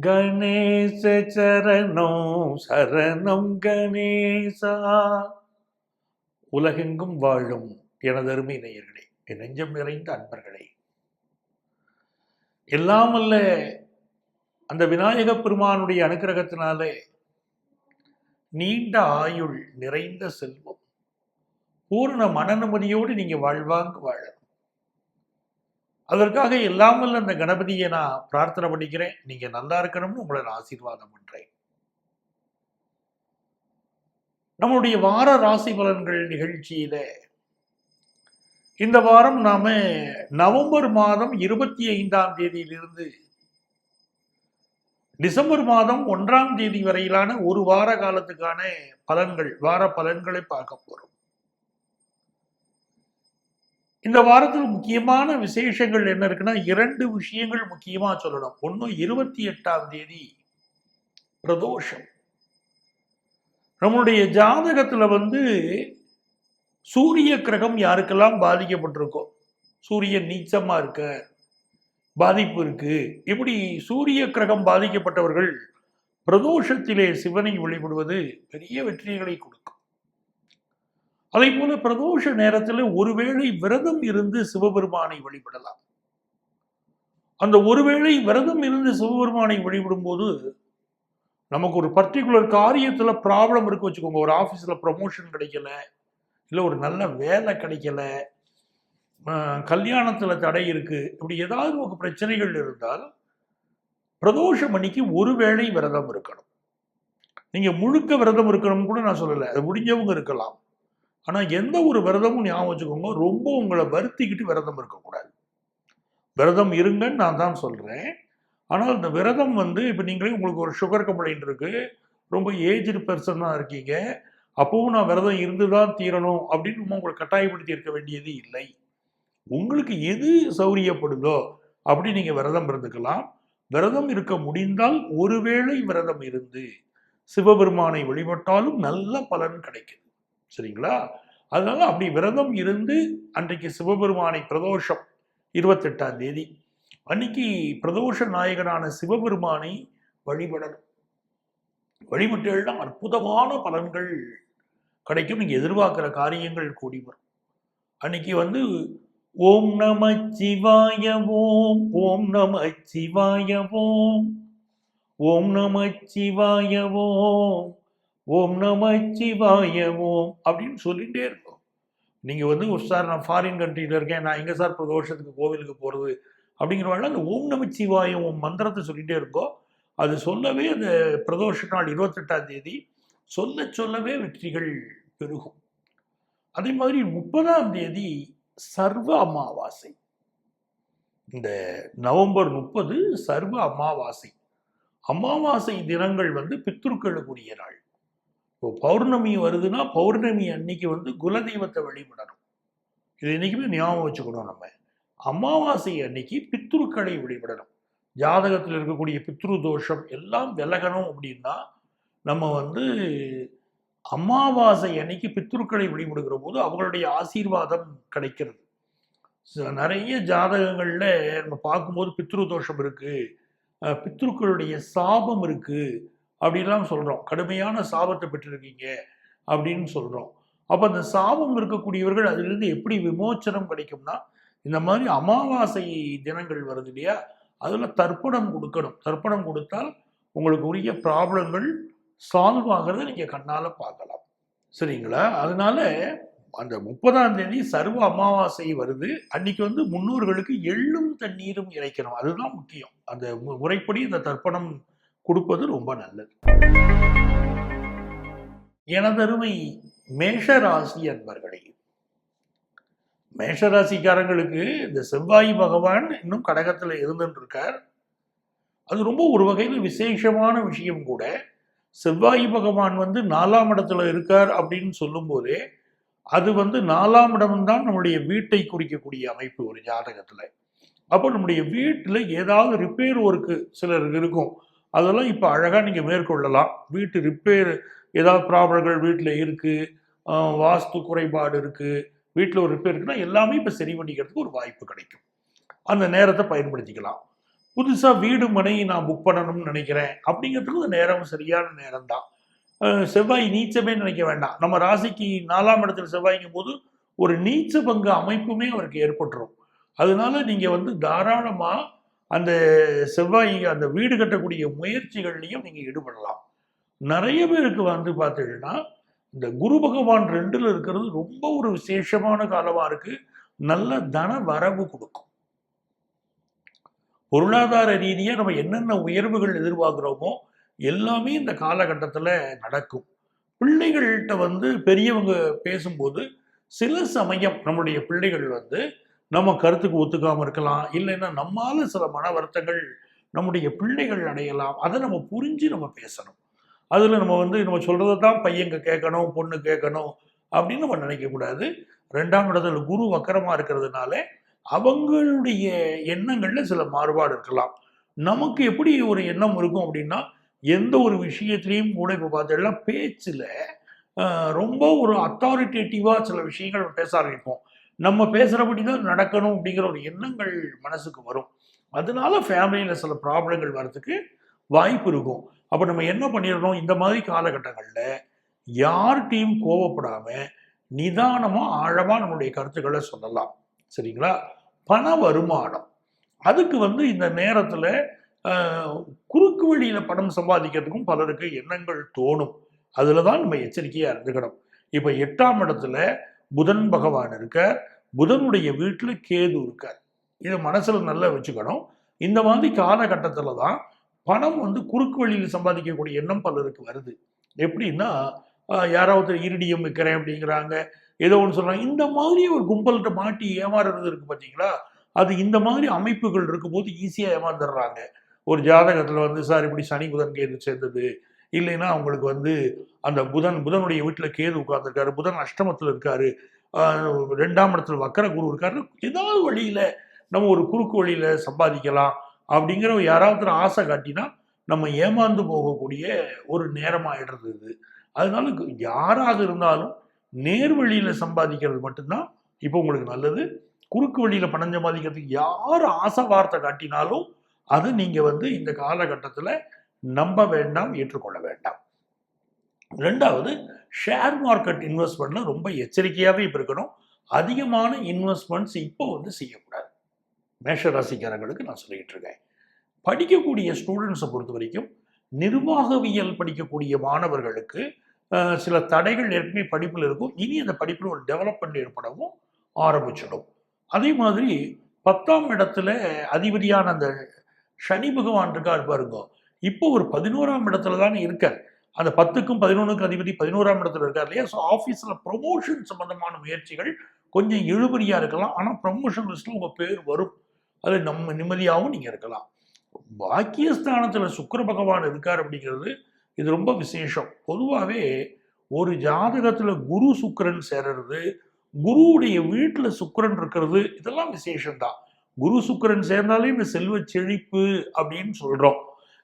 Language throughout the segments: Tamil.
கணேச சரணம் சரணம் கணேசா. உலகெங்கும் வாழும் எனதருமை நேயர்களே, என் நெஞ்சம் நிறைந்த அன்பர்களே, எல்லாம் அல்ல அந்த விநாயக பெருமானுடைய அனுக்கிரகத்தினாலே நீண்ட ஆயுள், நிறைந்த செல்வம், பூரண மனநிம்மதியோடு நீங்க வாழ்வாங்க வாழ, அதற்காக எல்லாம் அல்ல அந்த கணபதியை நான் பிரார்த்தனை பண்ணிக்கிறேன். நீங்க நல்லா இருக்கணும்னு உங்களை நான் ஆசீர்வாதம் பண்றேன். நம்மளுடைய வார ராசி பலன்கள் நிகழ்ச்சியில இந்த வாரம் நாம நவம்பர் மாதம் 25ஆம் தேதியிலிருந்து டிசம்பர் மாதம் 1ஆம் தேதி வரையிலான ஒரு வார காலத்துக்கான பலன்கள், வார பலன்களை பார்க்க போறோம். இந்த வாரத்தில் முக்கியமான விசேஷங்கள் என்ன இருக்குன்னா, 2 விஷயங்கள் முக்கியமா சொல்லணும். ஒன்னு 28ஆம் தேதி பிரதோஷம். நம்மளுடைய ஜாதகத்துல சூரிய கிரகம் யாருக்கெல்லாம் பாதிக்கப்பட்டிருக்கோ, சூரியன் நீச்சமா இருக்க, பாதிப்பு இருக்கு, இப்படி சூரிய கிரகம் பாதிக்கப்பட்டவர்கள் பிரதோஷத்திலே சிவனை வழிபடுவது பெரிய வெற்றிகளை கொடுக்கும். அதே போல பிரதோஷ நேரத்தில் ஒருவேளை விரதம் இருந்து சிவபெருமானை வழிபடலாம். அந்த ஒருவேளை விரதம் இருந்து சிவபெருமானை வழிபடும் போது நமக்கு ஒரு பர்டிகுலர் காரியத்துல ப்ராப்ளம் இருக்கு வச்சுக்கோங்க. ஒரு ஆபீஸ்ல ப்ரமோஷன் கிடைக்கல, இல்லை ஒரு நல்ல வேலை கிடைக்கல, கல்யாணத்துல தடை இருக்கு, இப்படி ஏதாவது ஒரு பிரச்சனைகள் இருந்தால் பிரதோஷம் அன்னைக்கு ஒருவேளை விரதம் இருக்கணும். நீங்க முழுக்க விரதம் இருக்கணும் கூட நான் சொல்லலை, அது முடிஞ்சவங்க இருக்கலாம். ஆனா எந்த ஒரு விரதமும் ஞாபகம் வச்சுக்கோங்க, ரொம்ப உங்களை வருத்திக்கிட்டு விரதம் இருக்கக்கூடாது. விரதம் இருங்கன்னு நான் தான் சொல்றேன். ஆனால் இந்த விரதம் இப்போ நீங்களே உங்களுக்கு ஒரு சுகர் கம்ப்ளைண்ட் இருக்கு, ரொம்ப ஏஜ்டு பர்சனாக இருக்கீங்க, அப்பவும் நான் விரதம் இருந்துதான் தீரணும் அப்படின்னு உங்களை கட்டாயப்படுத்தி இருக்க வேண்டியது இல்லை. உங்களுக்கு எது சௌரியப்படுதோ அப்படி நீங்க விரதம் இருந்துக்கலாம். விரதம் இருக்க முடிந்தால் ஒருவேளை விரதம் இருந்து சிவபெருமானை வழிபட்டாலும் நல்ல பலன் கிடைக்குது. சரிங்களா? அதனால அப்படி விரதம் இருந்து அன்றைக்கு சிவபெருமானை பிரதோஷம் 28ஆம் தேதி அன்னைக்கு பிரதோஷ நாயகனான சிவபெருமானை வழிபடணும். வழிபட்டேன்னா அற்புதமான பலன்கள் கிடைக்கும். நீங்க எதிர்பார்க்கிற காரியங்கள் கூடி வரும். அன்னைக்கு ஓம் நம சிவாய ஓம், ஓம் நம சிவாய ஓம், ஓம் நம சிவாய ஓம், ஓம் நம சிவாய ஓம் அப்படின்னு சொல்லிட்டே இருக்கும். நீங்க சார் நான் ஃபாரின் கண்ட்ரியில இருக்கேன், நான் எங்க சார் பிரதோஷத்துக்கு கோவிலுக்கு போறது அப்படிங்கிறவாள் அந்த ஓம் நம சிவாய ஓம் மந்திரத்தை சொல்லிட்டே இருக்கோம். அது சொல்லவே அந்த பிரதோஷ நாள் 28ஆம் தேதி சொல்லவே வெற்றிகள் பெருகும். அதே மாதிரி 30ஆம் தேதி சர்வ அமாவாசை. இந்த நவம்பர் 30 சர்வ அமாவாசை. அமாவாசை தினங்கள் பித்ருக்களுக்குரிய நாள். இப்போ பௌர்ணமி வருதுன்னா பௌர்ணமி அன்னைக்கு குலதெய்வத்தை வழிபடணும். இது இன்னைக்குமே ஞாபகம் வச்சுக்கணும். நம்ம அமாவாசை அன்னைக்கு பித்ருக்களை வழிபடணும். ஜாதகத்தில் இருக்கக்கூடிய பித்ரு தோஷம் எல்லாம் விலகணும் அப்படின்னா நம்ம அமாவாசை அன்னைக்கு பித்ருக்களை வழிபடுகிற போது அவங்களுடைய ஆசீர்வாதம் கிடைக்கிறது. நிறைய ஜாதகங்கள்ல நம்ம பார்க்கும்போது பித்ரு தோஷம் இருக்கு, பித்ருக்களுடைய சாபம் இருக்கு அப்படின்லாம் சொல்றோம். கடுமையான சாபத்தை பெற்றிருக்கீங்க அப்படின்னு சொல்றோம். அப்ப அந்த சாபம் இருக்கக்கூடியவர்கள் அதிலிருந்து எப்படி விமோச்சனம் கிடைக்கும்னா, இந்த மாதிரி அமாவாசை தினங்கள் வருது இல்லையா, அதுல தர்ப்பணம் கொடுக்கணும். தர்ப்பணம் கொடுத்தால் உங்களுக்கு உரிய ப்ராப்ளங்கள் சால்வ் ஆகிறத நீங்க கண்ணால பார்க்கலாம். சரிங்களா? அதனால அந்த 30ஆம் தேதி சர்வ அமாவாசை வருது. அன்னைக்கு முன்னோர்களுக்கு எள்ளும் தண்ணீரும் இறைக்கணும். அதுதான் முக்கியம். அந்த முறைப்படி இந்த தர்ப்பணம் கொடுப்பது ரொம்ப நல்லது. எனதருமை மேஷராசி அன்பர்களே, மேஷராசிக்காரங்களுக்கு இந்த செவ்வாய் பகவான் இன்னும் கடகத்துல இருந்துட்டு இருக்கார். அது ரொம்ப ஒரு வகையில் விசேஷமான விஷயம் கூட. செவ்வாய் பகவான் 4ஆம் இடத்துல இருக்கார் அப்படின்னு சொல்லும் போதே அது 4ஆம் இடம்தான் நம்முடைய வீட்டை குறிக்கக்கூடிய அமைப்பு ஒரு ஜாதகத்துல. அப்போ நம்முடைய வீட்டுல ஏதாவது ரிப்பேர் ஒர்க்கு சிலருக்கு இருக்கும், அதெல்லாம் இப்போ அழகாக நீங்கள் மேற்கொள்ளலாம். வீட்டு ரிப்பேர் ஏதாவது ப்ராப்ளங்கள் வீட்டில் இருக்குது, வாஸ்து குறைபாடு இருக்குது, வீட்டில் ஒரு ரிப்பேர் இருக்குன்னா எல்லாமே இப்போ சரி பண்ணிக்கிறதுக்கு ஒரு வாய்ப்பு கிடைக்கும். அந்த நேரத்தை பயன்படுத்திக்கலாம். புதுசா வீடு மனை நான் புக் பண்ணணும்னு நினைக்கிறேன் அப்படிங்கிறதுக்கு இந்த நேரம் சரியான நேரம் தான். செவ்வாய் நீச்சமே நினைக்க வேண்டாம். நம்ம ராசிக்கு 4ஆம் இடத்துல செவ்வாய்க்கும் போது ஒரு நீச்ச பங்கு அமைப்புமே அவருக்கு ஏற்பட்டுரும். அதனால நீங்க வந்து தாராளமா அந்த செவ்வாய் அந்த வீடு கட்டக்கூடிய முயற்சிகள்லையும் நீங்க ஈடுபடலாம். நிறைய பேருக்கு வந்து பார்த்தீங்கன்னா, இந்த குரு பகவான் 2ல இருக்கிறது ரொம்ப ஒரு விசேஷமான காலமா இருக்கு. நல்ல தன வரவு கொடுக்கும். பொருளாதார ரீதியா நம்ம என்னென்ன உயர்வுகள் எதிர்பார்க்கிறோமோ எல்லாமே இந்த காலகட்டத்துல நடக்கும். பிள்ளைகள்கிட்ட வந்து பெரியவங்க பேசும்போது சில சமயம் நம்முடைய பிள்ளைகள் வந்து நம்ம கருத்துக்கு ஒத்துக்காம இருக்கலாம். இல்லைன்னா நம்மால சில மன வருத்தங்கள் நம்முடைய பிள்ளைகள் அடையலாம். அதை நம்ம புரிஞ்சு நம்ம பேசணும். அதுல நம்ம வந்து நம்ம சொல்றதை தான் பையங்க கேட்கணும், பொண்ணு கேட்கணும் அப்படின்னு நம்ம நினைக்கக்கூடாது. 2ஆம் இடத்துல குரு வக்கரமா இருக்கிறதுனால அவங்களுடைய எண்ணங்கள்ல சில மாறுபாடு இருக்கலாம். நமக்கு எப்படி ஒரு எண்ணம் இருக்கும் அப்படின்னா, எந்த ஒரு விஷயத்திலையும் கூட இப்போ பார்த்தீங்கன்னா பேச்சுல ரொம்ப ஒரு அத்தாரிட்டேட்டிவா சில விஷயங்கள் பேச ஆரம்பிப்போம். நம்ம பேசுறபடி தான் நடக்கணும் அப்படிங்கிற ஒரு எண்ணங்கள் மனசுக்கு வரும். அதனால ஃபேமிலியில சில ப்ராப்ளங்கள் வர்றதுக்கு வாய்ப்பு இருக்கும். அப்ப நம்ம என்ன பண்ணிடணும், இந்த மாதிரி காலகட்டங்கள்ல யார்கிட்டையும் கோவப்படாம நிதானமா ஆழமா நம்மளுடைய கருத்துக்களை சொல்லலாம். சரிங்களா? பண வருமானம் அதுக்கு வந்து இந்த நேரத்துல குறுக்கு வழியில பணம் சம்பாதிக்கிறதுக்கும் பலருக்கு எண்ணங்கள் தோணும். அதுலதான் நம்ம எச்சரிக்கையா இருந்துக்கணும். இப்ப 8ஆம் இடத்துல புதன் பகவான் இருக்க, புதனுடைய வீட்டுல கேது இருக்கார். இதை மனசுல நல்லா வச்சுக்கணும். இந்த மாதிரி காலகட்டத்துல தான் பணம் வந்து குறுக்கு வழியில் சம்பாதிக்கக்கூடிய எண்ணம் பலருக்கு வருது. எப்படின்னா யாராவது இரிடியம் விற்கிறேன் அப்படிங்கிறாங்க, ஏதோ ஒன்று சொல்றாங்க. இந்த மாதிரி ஒரு கும்பல்கிட்ட மாட்டி ஏமாறுறது இருக்கு பார்த்தீங்களா? அது இந்த மாதிரி அமைப்புகள் இருக்கும்போது ஈஸியா ஏமாந்துடுறாங்க. ஒரு ஜாதகத்துல வந்து சார் இப்படி சனி புதன் கேது சேர்ந்தது, இல்லைன்னா அவங்களுக்கு வந்து அந்த புதனுடைய வீட்டுல கேது உட்கார்ந்துருக்காரு, புதன் அஷ்டமத்துல இருக்காரு, 2ஆம் இடத்துல வக்கர குரு இருக்காரு, ஏதாவது வழியில நம்ம ஒரு குறுக்கு வழியில சம்பாதிக்கலாம் அப்படிங்கிற யாராவது ஆசை காட்டினா நம்ம ஏமாந்து போகக்கூடிய ஒரு நேரம் ஆயிடுறது இது. அதனால யாராக இருந்தாலும் நேர் வழியில சம்பாதிக்கிறது மட்டும்தான் இப்போ உங்களுக்கு நல்லது. குறுக்கு வழியில பணம் சம்பாதிக்கிறதுக்கு யார் ஆசை வார்த்தை காட்டினாலும் அது நீங்க வந்து இந்த காலகட்டத்துல நம்ப வேண்டாம், ஏற்றுக்கொள்ள வேண்டாம். 2வது, ஷேர் மார்க்கெட் இன்வெஸ்ட்மெண்ட்ல ரொம்ப எச்சரிக்கையாவே இப்ப இருக்கணும். அதிகமான இன்வெஸ்ட்மெண்ட்ஸ் இப்போ வந்து செய்யக்கூடாது. மேஷ ராசிக்காரங்களுக்கு நான் சொல்லிட்டு இருக்கேன். படிக்கக்கூடிய ஸ்டூடெண்ட்ஸை பொறுத்த வரைக்கும் நிர்வாகவியல் படிக்கக்கூடிய மாணவர்களுக்கு சில தடைகள் ஏற்கனவே படிப்பில் இருக்கும். இனி அந்த படிப்பில் ஒரு டெவலப்மெண்ட் ஏற்படவும் ஆரம்பிச்சிடும். அதே மாதிரி 10ஆம் இடத்துல அதிபதியான அந்த சனி பகவான் இருக்கார் பாருங்க, இப்போ ஒரு 11ஆம் இடத்துல தானே இருக்கார். அந்த 10க்கும் 11க்கும் அதிபதி 11ஆம் இடத்துல இருக்கார் இல்லையா? ஸோ ஆஃபீஸில் ப்ரொமோஷன் சம்பந்தமான முயற்சிகள் கொஞ்சம் இழுபறியா இருக்கலாம். ஆனால் ப்ரொமோஷன் லிஸ்ட்ல உங்க பேர் வரும். அது நம்ம நிம்மதியாகவும் நீங்க இருக்கலாம். பாக்கியஸ்தானத்துல சுக்கிர பகவான் இருக்கார் அப்படிங்கிறது இது ரொம்ப விசேஷம். பொதுவாகவே ஒரு ஜாதகத்துல குரு சுக்கிரன் சேர்றது, குருவுடைய வீட்டுல சுக்கிரன் இருக்கிறது, இதெல்லாம் விசேஷம்தான். குரு சுக்கிரன் சேர்ந்தாலே இந்த செல்வ செழிப்பு அப்படின்னு சொல்றோம்.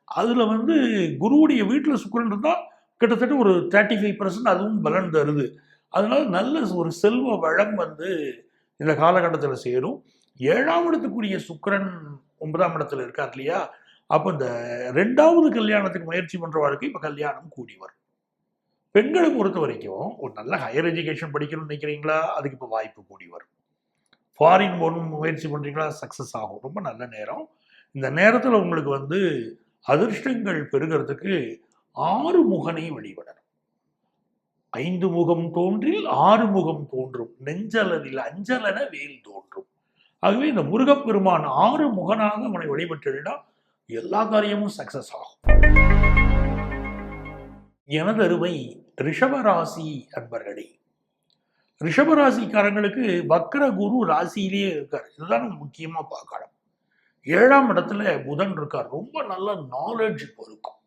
அதுல வந்து குருவுடைய வீட்டுல சுக்கிரன் இருந்தா கிட்டத்தட்ட ஒரு 35% அதுவும் பலன் தருது. அதனால நல்ல ஒரு செல்வ வளம் வந்து இந்த காலகட்டத்துல சேரும். 7ஆம் இடத்துக்குரிய சுக்கிரன் 9ஆம் இடத்துல இருக்கார் இல்லையா? அப்ப இந்த 2வது கல்யாணத்துக்கு முயற்சி பண்றவர்களுக்கு இப்ப கல்யாணம் கூடி வரும். பெண்களை பொறுத்த வரைக்கும் ஒரு நல்ல ஹையர் எஜுகேஷன் படிக்கணும்னு நினைக்கிறீங்களா? அதுக்கு இப்ப வாய்ப்பு கூடி வரும். ஃபாரின் போகணும்னு முயற்சி பண்றீங்களா? சக்சஸ் ஆகும். ரொம்ப நல்ல நேரம். இந்த நேரத்துல உங்களுக்கு வந்து அதிர்ஷ்டங்கள் பெறுகிறதுக்கு 6 முகனை வழிபடணும். 5 முகம் தோன்றில் 6 முகம் தோன்றும், நெஞ்சளவில் அஞ்சலென வேல் தோன்றும். ஆகவே இந்த முருகப்பெருமான் 6 முகனாக அவனை வழிபட்டுனா எல்லா காரியமும் சக்சஸ் ஆகும். எனதருமை ரிஷபராசி அன்பர்களே, ரிஷபராசிக்காரங்களுக்கு வக்கர குரு ராசியிலேயே இருக்கார். இதுதான் முக்கியமா பார்க்கணும். 7ஆம் இடத்துல புதன் இருக்கார். ரொம்ப நல்ல நாலேஜ் இருக்கும்.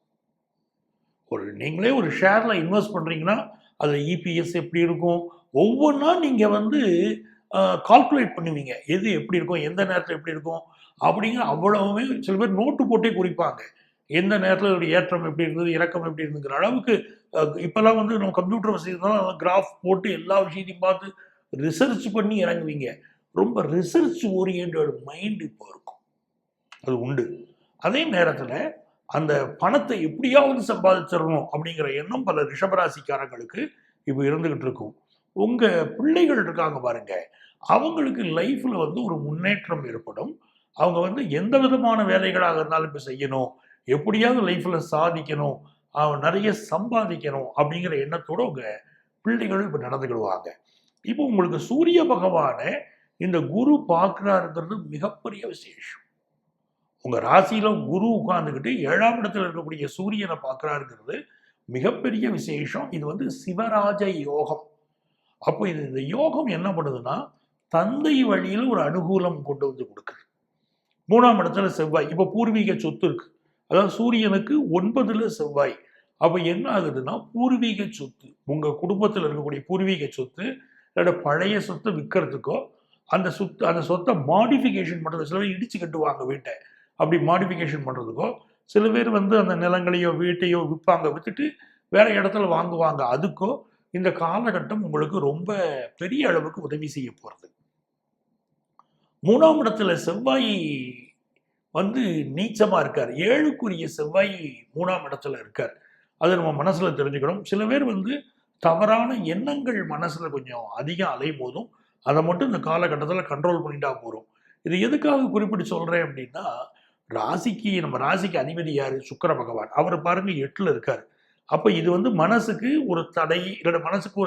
நீங்களே ஒரு ஷேர்ல இன்வெஸ்ட் பண்றீங்கன்னா அது இபிஎஸ் எப்படி இருக்கும், ஒவ்வொன்றா நீங்க வந்து கால்குலேட் பண்ணுவீங்க. எது எப்படி இருக்கும், எந்த நேரத்தில் எப்படி இருக்கும் அப்படிங்கிற அவ்வளவுமே சில பேர் நோட்டு போட்டே குறிப்பாங்க. எந்த நேரத்தில் ஒரு ஏற்றம் எப்படி இருந்தது, இறக்கம் எப்படி இருந்துங்கிற அளவுக்கு இப்பெல்லாம் வந்து நம்ம கம்ப்யூட்டர் வசதி இருந்தாலும் கிராஃப் போட்டு எல்லா விஷயத்தையும் பார்த்து ரிசர்ச் பண்ணி இறங்குவீங்க. ரொம்ப ரிசர்ச் ஓரியன்ட் மைண்ட் இப்போ இருக்கும். அது உண்டு. அதே நேரத்துல அந்த பணத்தை எப்படியாவது சம்பாதிச்சிடணும் அப்படிங்கிற எண்ணம் பல ரிஷபராசிக்காரங்களுக்கு இப்போ இருந்துகிட்டு இருக்கும். உங்க பிள்ளைகள் இருக்காங்க பாருங்க, அவங்களுக்கு லைஃப்ல வந்து ஒரு முன்னேற்றம் ஏற்படும். அவங்க வந்து எந்த விதமான வேலைகளாக இருந்தாலும் இப்போ செய்யணும், எப்படியாவது லைஃப்ல சாதிக்கணும், நிறைய சம்பாதிக்கணும் அப்படிங்கிற எண்ணத்தோட உங்க பிள்ளைகளும் இப்போ நடந்துக்கிடுவாங்க. இப்போ உங்களுக்கு சூரிய பகவானை இந்த குரு பார்க்கிறாருங்கிறது மிகப்பெரிய விசேஷம். உங்க ராசியில குரு உட்கார்ந்துக்கிட்டு 7ஆம் இடத்துல இருக்கக்கூடிய சூரியனை பார்க்கிறாருங்கிறது மிகப்பெரிய விசேஷம். இது வந்து சிவராஜ யோகம். அப்போ இந்த யோகம் என்ன பண்ணுதுன்னா, தந்தை வழியில ஒரு அனுகூலம் கொண்டு வந்து கொடுக்குது. 3ஆம் இடத்துல செவ்வாய், இப்போ பூர்வீக சொத்து இருக்கு. அதாவது சூரியனுக்கு 9ல செவ்வாய். அப்போ என்ன ஆகுதுன்னா, பூர்வீக சொத்து, உங்க குடும்பத்தில் இருக்கக்கூடிய பூர்வீக சொத்து, இல்ல பழைய சொத்தை விற்கிறதுக்கோ, அந்த சொத்தை மாடிஃபிகேஷன் பண்றது, சில பேர் இடிச்சு கட்டுவாங்க வீட்டை, அப்படி மாடிஃபிகேஷன் பண்றதுக்கோ, சில பேர் வந்து அந்த நிலங்களையோ வீட்டையோ விற்பாங்க, வித்துட்டு வேற இடத்துல வாங்குவாங்க. அதுக்கோ இந்த காலகட்டம் உங்களுக்கு ரொம்ப பெரிய அளவுக்கு உதவி செய்ய போறது. 3ஆம் இடத்துல செவ்வாய் வந்து நீச்சமா இருக்கார். 7க்குரிய செவ்வாய் 3ஆம் இடத்துல இருக்கார். அதை நம்ம மனசுல தெரிஞ்சுக்கணும். சில பேர் வந்து தவறான எண்ணங்கள் மனசுல கொஞ்சம் அதிகம் அலையும் போதும் அதை மட்டும் இந்த காலகட்டத்தில் கண்ட்ரோல் பண்ணிட்டா போறோம். இது எதுக்காக குறிப்பிட்டு சொல்றேன் அப்படின்னா, நம்ம ராசிக்கு அதிபதி யாரு? சுக்கிர பகவான். அவர் பாருங்க 8ல இருக்காரு. அப்ப இது வந்து மனசுக்கு ஒரு தடை, இல்ல மனசுக்கு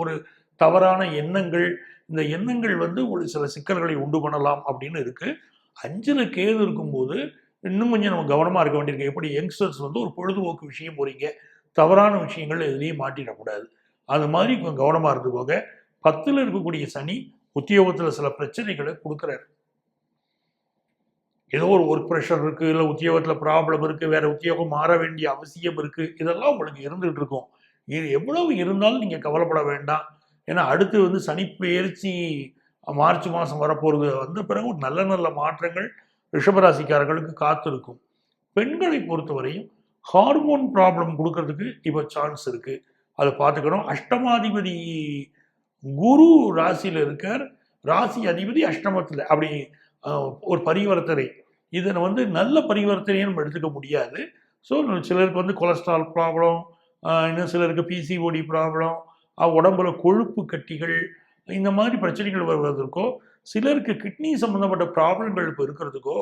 ஒரு தவறான எண்ணங்கள், இந்த எண்ணங்கள் வந்து ஒரு சில சிக்கல்களை உண்டு பண்ணலாம் அப்படின்னு இருக்கு. 5ல கேது இருக்கும்போது இன்னும் கொஞ்சம் நம்ம கவனமா இருக்க வேண்டியிருக்கு. எப்படி யங்ஸ்டர்ஸ் வந்து ஒரு பொழுதுபோக்கு விஷயம் போறீங்க, தவறான விஷயங்கள் எதுலையும் மாட்டிடக்கூடாது. அது மாதிரி கொஞ்சம் கவனமா இருந்துக்கோங்க. 10ல இருக்கக்கூடிய சனி உத்தியோகத்துல சில பிரச்சனைகளை கொடுக்குறாரு. ஏதோ ஒரு ஒர்க் ப்ரெஷர் இருக்கு, இல்லை உத்தியோகத்தில் ப்ராப்ளம் இருக்கு, வேற உத்தியோகம் மாற வேண்டிய அவசியம் இருக்கு, இதெல்லாம் உங்களுக்கு இருந்துகிட்டு இருக்கும். இது எவ்வளவு இருந்தாலும் நீங்க கவலைப்பட வேண்டாம். ஏன்னா அடுத்து வந்து சனி பெயர்ச்சி மார்ச் மாதம் வரப்போறது, வந்த பிறகு ஒரு நல்ல நல்ல மாற்றங்கள் ரிஷபராசிக்காரர்களுக்கு காத்திருக்கும். பெண்களை பொறுத்தவரையும் ஹார்மோன் ப்ராப்ளம் கொடுக்கறதுக்கு இப்போ சான்ஸ் இருக்கு, அதை பார்த்துக்கணும். அஷ்டமாதிபதி குரு ராசியில இருக்கார், ராசி அதிபதி அஷ்டமத்தில். அப்படி ஒரு பரிவர்த்தனை, இதை வந்து நல்ல பரிவர்த்தனையை நம்ம எடுத்துக்க முடியாது. ஸோ சிலருக்கு வந்து கொலஸ்ட்ரால் ப்ராப்ளம், இன்னும் சிலருக்கு பிசிஓடி ப்ராப்ளம், உடம்புல கொழுப்பு கட்டிகள், இந்த மாதிரி பிரச்சனைகள் வருவதற்கோ, சிலருக்கு கிட்னி சம்மந்தப்பட்ட ப்ராப்ளங்கள் இப்போ இருக்கிறதுக்கோ,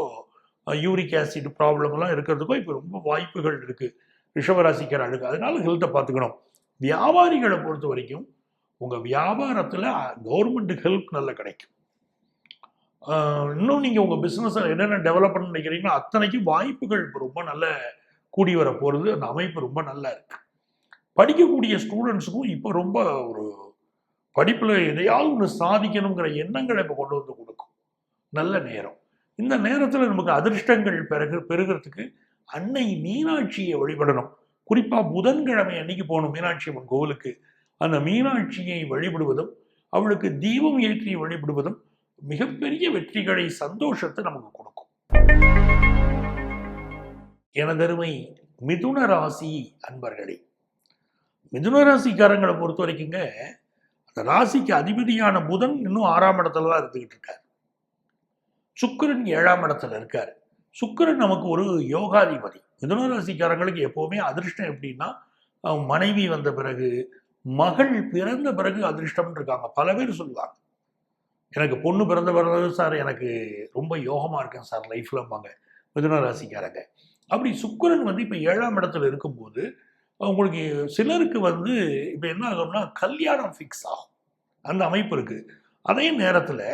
யூரிக் ஆசிட் ப்ராப்ளம்லாம் இருக்கிறதுக்கோ இப்போ ரொம்ப வாய்ப்புகள் இருக்குது ரிஷபராசிக்காரர்களுக்கு. அதனால ஹெல்த்தை பார்த்துக்கணும். வியாபாரிகளை பொறுத்த வரைக்கும் உங்கள் வியாபாரத்தில் கவர்மெண்ட் ஹெல்ப் நல்லா கிடைக்கும். இன்னும் நீங்கள் உங்கள் பிஸ்னஸை என்னென்ன டெவலப் பண்ண நினைக்கிறீங்களோ அத்தனைக்கும் வாய்ப்புகள் இப்போ ரொம்ப நல்ல கூடி வர போகிறது. அந்த அமைப்பு ரொம்ப நல்லா இருக்கு. படிக்கக்கூடிய ஸ்டூடெண்ட்ஸுக்கும் இப்போ ரொம்ப ஒரு படிப்பில் எதையாவது ஒன்று சாதிக்கணுங்கிற எண்ணங்களை இப்போ கொண்டு வந்து கொடுக்கும். நல்ல நேரம். இந்த நேரத்தில் நமக்கு அதிர்ஷ்டங்கள் பெருகிறதுக்கு அன்னை மீனாட்சியை வழிபடணும். குறிப்பாக புதன்கிழமை அன்னைக்கு போகணும் மீனாட்சி அம்மன் கோவிலுக்கு. அந்த மீனாட்சியை வழிபடுவதும் அவளுக்கு தீபம் ஏற்றி வழிபடுவதும் மிகப்பெரிய வெற்றிகளை, சந்தோஷத்தை நமக்கு கொடுக்கும். எனதருமை மிதுன ராசி அன்பர்களே, மிதுன ராசிக்காரங்களை பொறுத்த வரைக்குங்க, அந்த ராசிக்கு அதிபதியான புதன் இன்னும் 6ஆம் இடத்துல தான் இருந்துகிட்டு இருக்கார். சுக்கிரன் 7ஆம் இடத்துல இருக்கார். சுக்கிரன் நமக்கு ஒரு யோகாதிபதி. மிதுன ராசிக்காரங்களுக்கு எப்பவுமே அதிர்ஷ்டம் எப்படின்னா, மனைவி வந்த பிறகு, மகள் பிறந்த பிறகு அதிர்ஷ்டம் இருக்காங்க. பல பேர் சொல்லுவாங்க, எனக்கு பொண்ணு பிறந்தது சார், எனக்கு ரொம்ப யோகமாக இருக்கேன் சார் லைஃப்லம்பாங்க மிதுன ராசிக்காரங்க. அப்படி சுக்கிரன் வந்து இப்போ 7ஆம் இடத்துல இருக்கும்போது உங்களுக்கு சிலருக்கு வந்து இப்போ என்ன ஆகும்னா கல்யாணம் ஃபிக்ஸ் ஆகும், அந்த அமைப்பு இருக்குது. அதே நேரத்தில்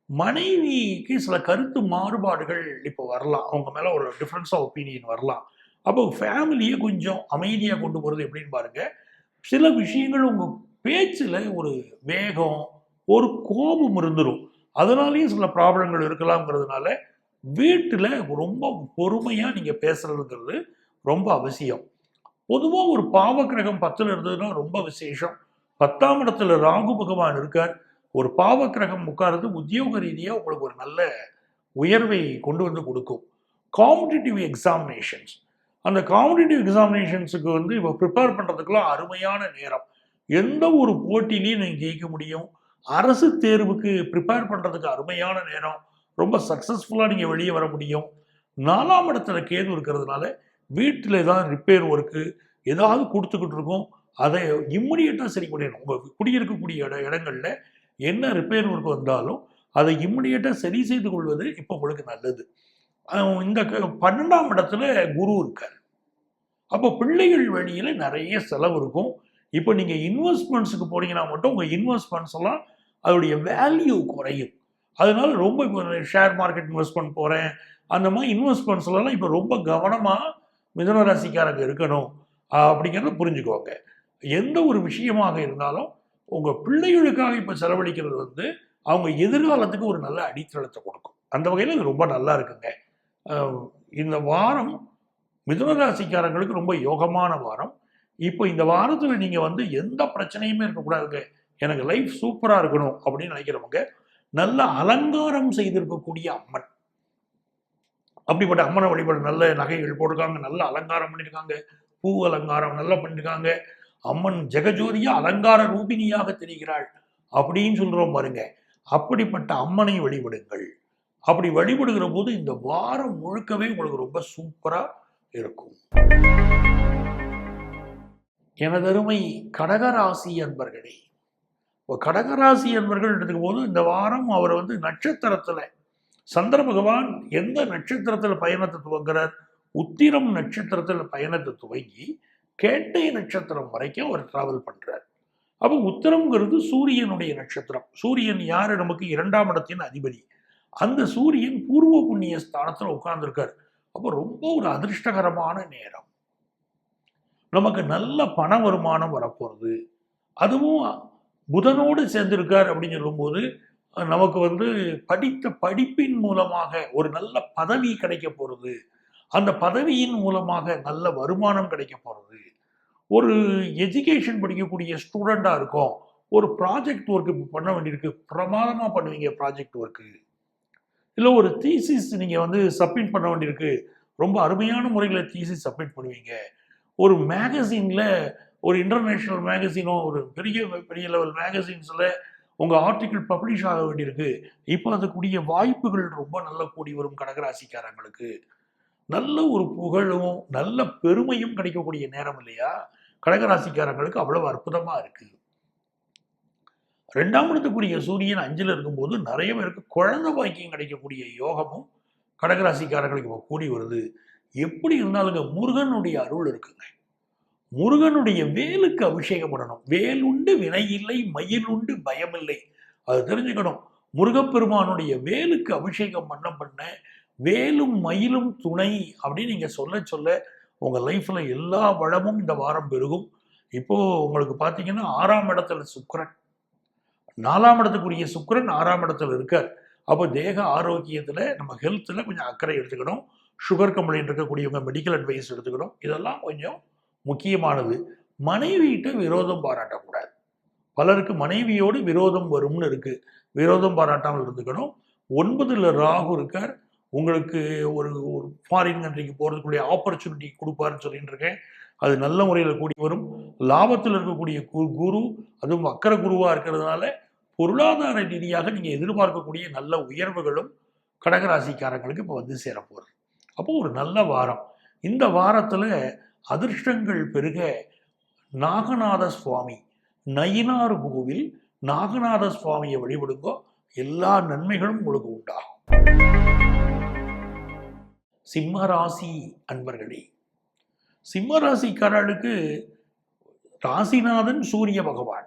மனைவிக்கு சில கருத்து மாறுபாடுகள் இப்போ வரலாம், அவங்க மேலே ஒரு டிஃப்ரென்ஸ் ஆஃப் ஒப்பீனியன் வரலாம். அப்போ ஃபேமிலியை கொஞ்சம் அமைதியாக கொண்டு போகிறது எப்படின்னு பாருங்கள். சில விஷயங்கள் உங்கள் பேச்சில் ஒரு வேகம், ஒரு கோபம் இருந்துடும். அதனாலேயும் சில ப்ராப்ளங்கள் இருக்கலாம்ங்கிறதுனால வீட்டில் ரொம்ப பொறுமையாக நீங்கள் பேசுறதுங்கிறது ரொம்ப அவசியம். பொதுவாக ஒரு பாவக்கிரகம் 10ல் இருந்ததுன்னா ரொம்ப விசேஷம். 10ஆம் இடத்துல ராகு பகவான் இருக்கார். ஒரு பாவக்கிரகம் உட்கார்றது உத்தியோக ரீதியாக உங்களுக்கு ஒரு நல்ல உயர்வை கொண்டு வந்து கொடுக்கும். காம்படிட்டிவ் எக்ஸாமினேஷன்ஸ், அந்த காம்படிட்டிவ் எக்ஸாமினேஷன்ஸுக்கு வந்து இப்போ ப்ரிப்பேர் பண்ணுறதுக்குலாம் அருமையான நேரம். எந்த ஒரு போட்டிலையும் நீங்கள் ஜெயிக்க முடியும். அரசு தேர்வுக்கு ப்ரிப்பேர் பண்ணுறதுக்கு அருமையான நேரம். ரொம்ப சக்ஸஸ்ஃபுல்லாக நீங்கள் வெளியே வர முடியும். 4ஆம் இடத்துல கேது இருக்கிறதுனால வீட்டில் ஏதாவது ரிப்பேர் ஒர்க்கு ஏதாவது கொடுத்துக்கிட்டு இருக்கோம், அதை இம்மிடியட்டாக சரி பண்ணிடணும். உங்கள் குடியிருக்கக்கூடிய இடங்கள்ல என்ன ரிப்பேர் ஒர்க் வந்தாலும் அதை இம்மிடியட்டாக சரி செய்து கொள்வது இப்போ உங்களுக்கு நல்லது. இந்த 12ஆம் இடத்துல குரு இருக்கார். அப்போ பிள்ளைகள் வழியில் நிறைய செலவு இருக்கும். இப்போ நீங்கள் இன்வெஸ்ட்மெண்ட்ஸுக்கு போனீங்கன்னா மட்டும் உங்கள் இன்வெஸ்ட்மெண்ட்ஸ் எல்லாம் அதோடைய வேல்யூ குறையும். அதனால ரொம்ப இப்போ ஷேர் மார்க்கெட் இன்வெஸ்ட்மெண்ட் போகிறேன், அந்த மாதிரி இன்வெஸ்ட்மெண்ட்ஸ்லாம் இப்போ ரொம்ப கவனமாக மிதுன ராசிக்காரங்க இருக்கணும் அப்படிங்கிறத புரிஞ்சுக்கோங்க. எந்த ஒரு விஷயமாக இருந்தாலும் உங்கள் பிள்ளைகளுக்காக இப்போ செலவழிக்கிறது வந்து அவங்க எதிர்காலத்துக்கு ஒரு நல்ல அடித்தளத்தை கொடுக்கும். அந்த வகையில் இது ரொம்ப நல்லா இருக்குங்க. இந்த வாரம் மிதுன ராசிக்காரங்களுக்கு ரொம்ப யோகமான வாரம். இப்போ இந்த வாரத்தில் நீங்கள் வந்து எந்த பிரச்சனையுமே இருக்கக்கூடாதுங்க, எனக்கு லைஃப் சூப்பராக இருக்கணும் அப்படின்னு நினைக்கிறவங்க நல்ல அலங்காரம் செய்திருக்கக்கூடிய அம்மன், அப்படிப்பட்ட அம்மனை வழிபாடு, நல்ல நகைகள் போட்டிருக்காங்க, நல்ல அலங்காரம் பண்ணியிருக்காங்க, பூ அலங்காரம் நல்லா பண்ணியிருக்காங்க, அம்மன் ஜெகஜோதியா அலங்கார ரூபினியாக தெரிகிறாள் அப்படின்னு சொல்றோம் பாருங்க. அப்படிப்பட்ட அம்மனை வழிபடுங்கள். அப்படி வழிபடுகிற போது இந்த வாரம் முழுக்கவே உங்களுக்கு ரொம்ப சூப்பரா இருக்கும். எனதருமை கடகராசி அன்பர்களே, கடகராசி அன்பர்கள் எடுத்துக்கும் போது இந்த வாரம் அவர் வந்து நட்சத்திரத்துல சந்திர பகவான் எந்த நட்சத்திரத்துல பயணத்தை துவங்குறார், உத்திரம் நட்சத்திரத்துல பயணத்தை துவங்கி கேட்டை நட்சத்திரம் வரைக்கும் அவர் டிராவல் பண்றார். அப்போ உத்திரம்ங்கிறது சூரியனுடைய நட்சத்திரம். சூரியன் யாரு, நமக்கு 2ஆம் இடத்தின் அதிபதி. அந்த சூரியன் பூர்வ புண்ணிய ஸ்தானத்துல உட்கார்ந்துருக்கார். அப்போ ரொம்ப ஒரு அதிர்ஷ்டகரமான நேரம். நமக்கு நல்ல பண வருமானம் வரப்போறது. அதுவும் புதனோடு சேர்ந்திருக்கார் அப்படின்னு சொல்லும்போது நமக்கு வந்து படித்த படிப்பின் மூலமாக ஒரு நல்ல பதவி கிடைக்க போறது. அந்த பதவியின் மூலமாக நல்ல வருமானம் கிடைக்க போறது. ஒரு எஜுகேஷன் படிக்கக்கூடிய ஸ்டூடெண்டா இருக்கும், ஒரு ப்ராஜெக்ட் ஒர்க் பண்ண வேண்டியிருக்கு, பிரமாதமா பண்ணுவீங்க ப்ராஜெக்ட் ஒர்க்கு. இல்லை ஒரு தீசிஸ் நீங்க வந்து சப்மிட் பண்ண வேண்டியிருக்கு, ரொம்ப அருமையான முறையில் தீசிஸ் சப்மிட் பண்ணுவீங்க. ஒரு மேகசின்ல, ஒரு இன்டர்நேஷனல் மேகசினோ ஒரு பெரிய பெரிய லெவல் மேகசின்ஸ்ல உங்க ஆர்டிகிள் பப்ளிஷ் ஆக வேண்டியிருக்கு. இப்போ அதுக்குரிய வாய்ப்புகள் ரொம்ப நல்ல கூடி வரும். கடகராசிக்காரங்களுக்கு நல்ல ஒரு புகழும் நல்ல பெருமையும் கிடைக்கக்கூடிய நேரம் இல்லையா? கடகராசிக்காரங்களுக்கு அவ்வளவு அற்புதமா இருக்கு. 2ஆம் இடத்துக்குரிய சூரியன் 5ல் இருக்கும்போது நிறைய பேருக்கு குழந்தை பாக்கியம் கிடைக்கக்கூடிய யோகமும் கடகராசிக்காரங்களுக்கு இப்போ கூடி வருது. எப்படி இருந்தாலுங்க முருகனுடைய அருள் இருக்குங்க. முருகனுடைய வேலுக்கு அபிஷேகம் பண்ணணும். வேலுண்டு வினை இல்லை, மயில் உண்டு பயமில்லை. அது தெரிஞ்சுக்கணும். முருகப்பெருமானுடைய வேலுக்கு அபிஷேகம் பண்ண வேலும் மயிலும் துணை அப்படின்னு நீங்க சொல்ல சொல்ல உங்க லைஃப்ல எல்லா வளமும் இந்த வாரம் பெருகும். இப்போ உங்களுக்கு பார்த்தீங்கன்னா 6ஆம் இடத்துல சுக்கிரன், 4ஆம் இடத்துக்குரிய சுக்கிரன் 6ஆம் இடத்துல இருக்கார். அப்போ தேக ஆரோக்கியத்துல நம்ம ஹெல்த்ல கொஞ்சம் அக்கறை எடுத்துக்கணும். சுகர் கம்ப்ளைண்ட் இருக்கக்கூடியவங்க மெடிக்கல் அட்வைஸ் எடுத்துக்கணும். இதெல்லாம் கொஞ்சம் முக்கியமானது. மனைவியிட்ட விரோதம் பாராட்டக்கூடாது. பலருக்கு மனைவியோடு விரோதம் வரும்னு இருக்கு. விரோதம் பாராட்டாமல் இருந்துக்கணும். 9ல் ராகு இருக்கார். உங்களுக்கு ஒரு ஒரு ஃபாரின் கண்ட்ரிக்கு போகிறதுக்குரிய ஆப்பர்ச்சுனிட்டி கொடுப்பாருன்னு சொல்லிட்டு இருக்கேன். அது நல்ல முறையில் கூடி வரும். லாபத்தில் இருக்கக்கூடிய குரு, அதுவும் வக்கர குருவாக இருக்கிறதுனால பொருளாதார ரீதியாக நீங்கள் எதிர்பார்க்கக்கூடிய நல்ல உயர்வுகளும் கடகராசிக்காரங்களுக்கு இப்போ வந்து சேரப்போகுது. அப்போ ஒரு நல்ல வாரம். இந்த வாரத்தில் அதிர்ஷ்டங்கள் பெருக நாகநாத சுவாமி, நயினார் கோவில் நாகநாத சுவாமியை வழிபடுங்கோ, எல்லா நன்மைகளும் உங்களுக்கு உண்டாகும். சிம்மராசி அன்பர்களே, சிம்மராசிக்காரர்களுக்கு ராசிநாதன் சூரிய பகவான்,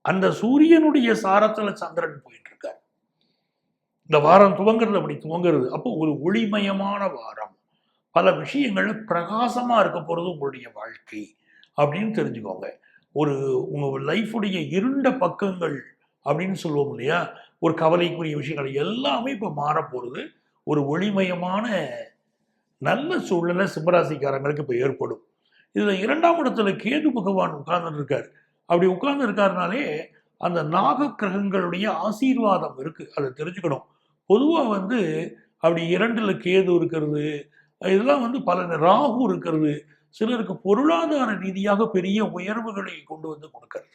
அந்த சூரியனுடைய சாரத்துல சந்திரன் போயிட்டு இருக்கார். இந்த வாரம் துவங்குறது அப்படி துவங்குறது. அப்போ ஒரு ஒளிமயமான வாரம். பல விஷயங்கள் பிரகாசமா இருக்க போறது உங்களுடைய வாழ்க்கை அப்படின்னு தெரிஞ்சுக்கோங்க. ஒரு உங்க லைஃபுடைய இருண்ட பக்கங்கள் அப்படின்னு சொல்லுவோம் இல்லையா, ஒரு கவலைக்குரிய விஷயங்கள் எல்லாமே இப்போ மாறப்போறது. ஒரு ஒளிமயமான நல்ல சூழ்நிலை சிம்மராசிக்காரங்களுக்கு இப்போ ஏற்படும். இதுல 2ஆம் இடத்துல கேது பகவான் உட்கார்ந்து இருக்கார். அப்படி உட்கார்ந்து இருக்காருனாலே அந்த நாக கிரகங்களுடைய ஆசீர்வாதம் இருக்கு, அதை தெரிஞ்சுக்கணும். பொதுவா வந்து அப்படி 2ல் கேது இருக்கிறது, இதெல்லாம் வந்து பல ராகு இருக்கிறது சிலருக்கு பொருளாதார ரீதியாக பெரிய உயர்வுகளை கொண்டு வந்து கொடுக்கிறது.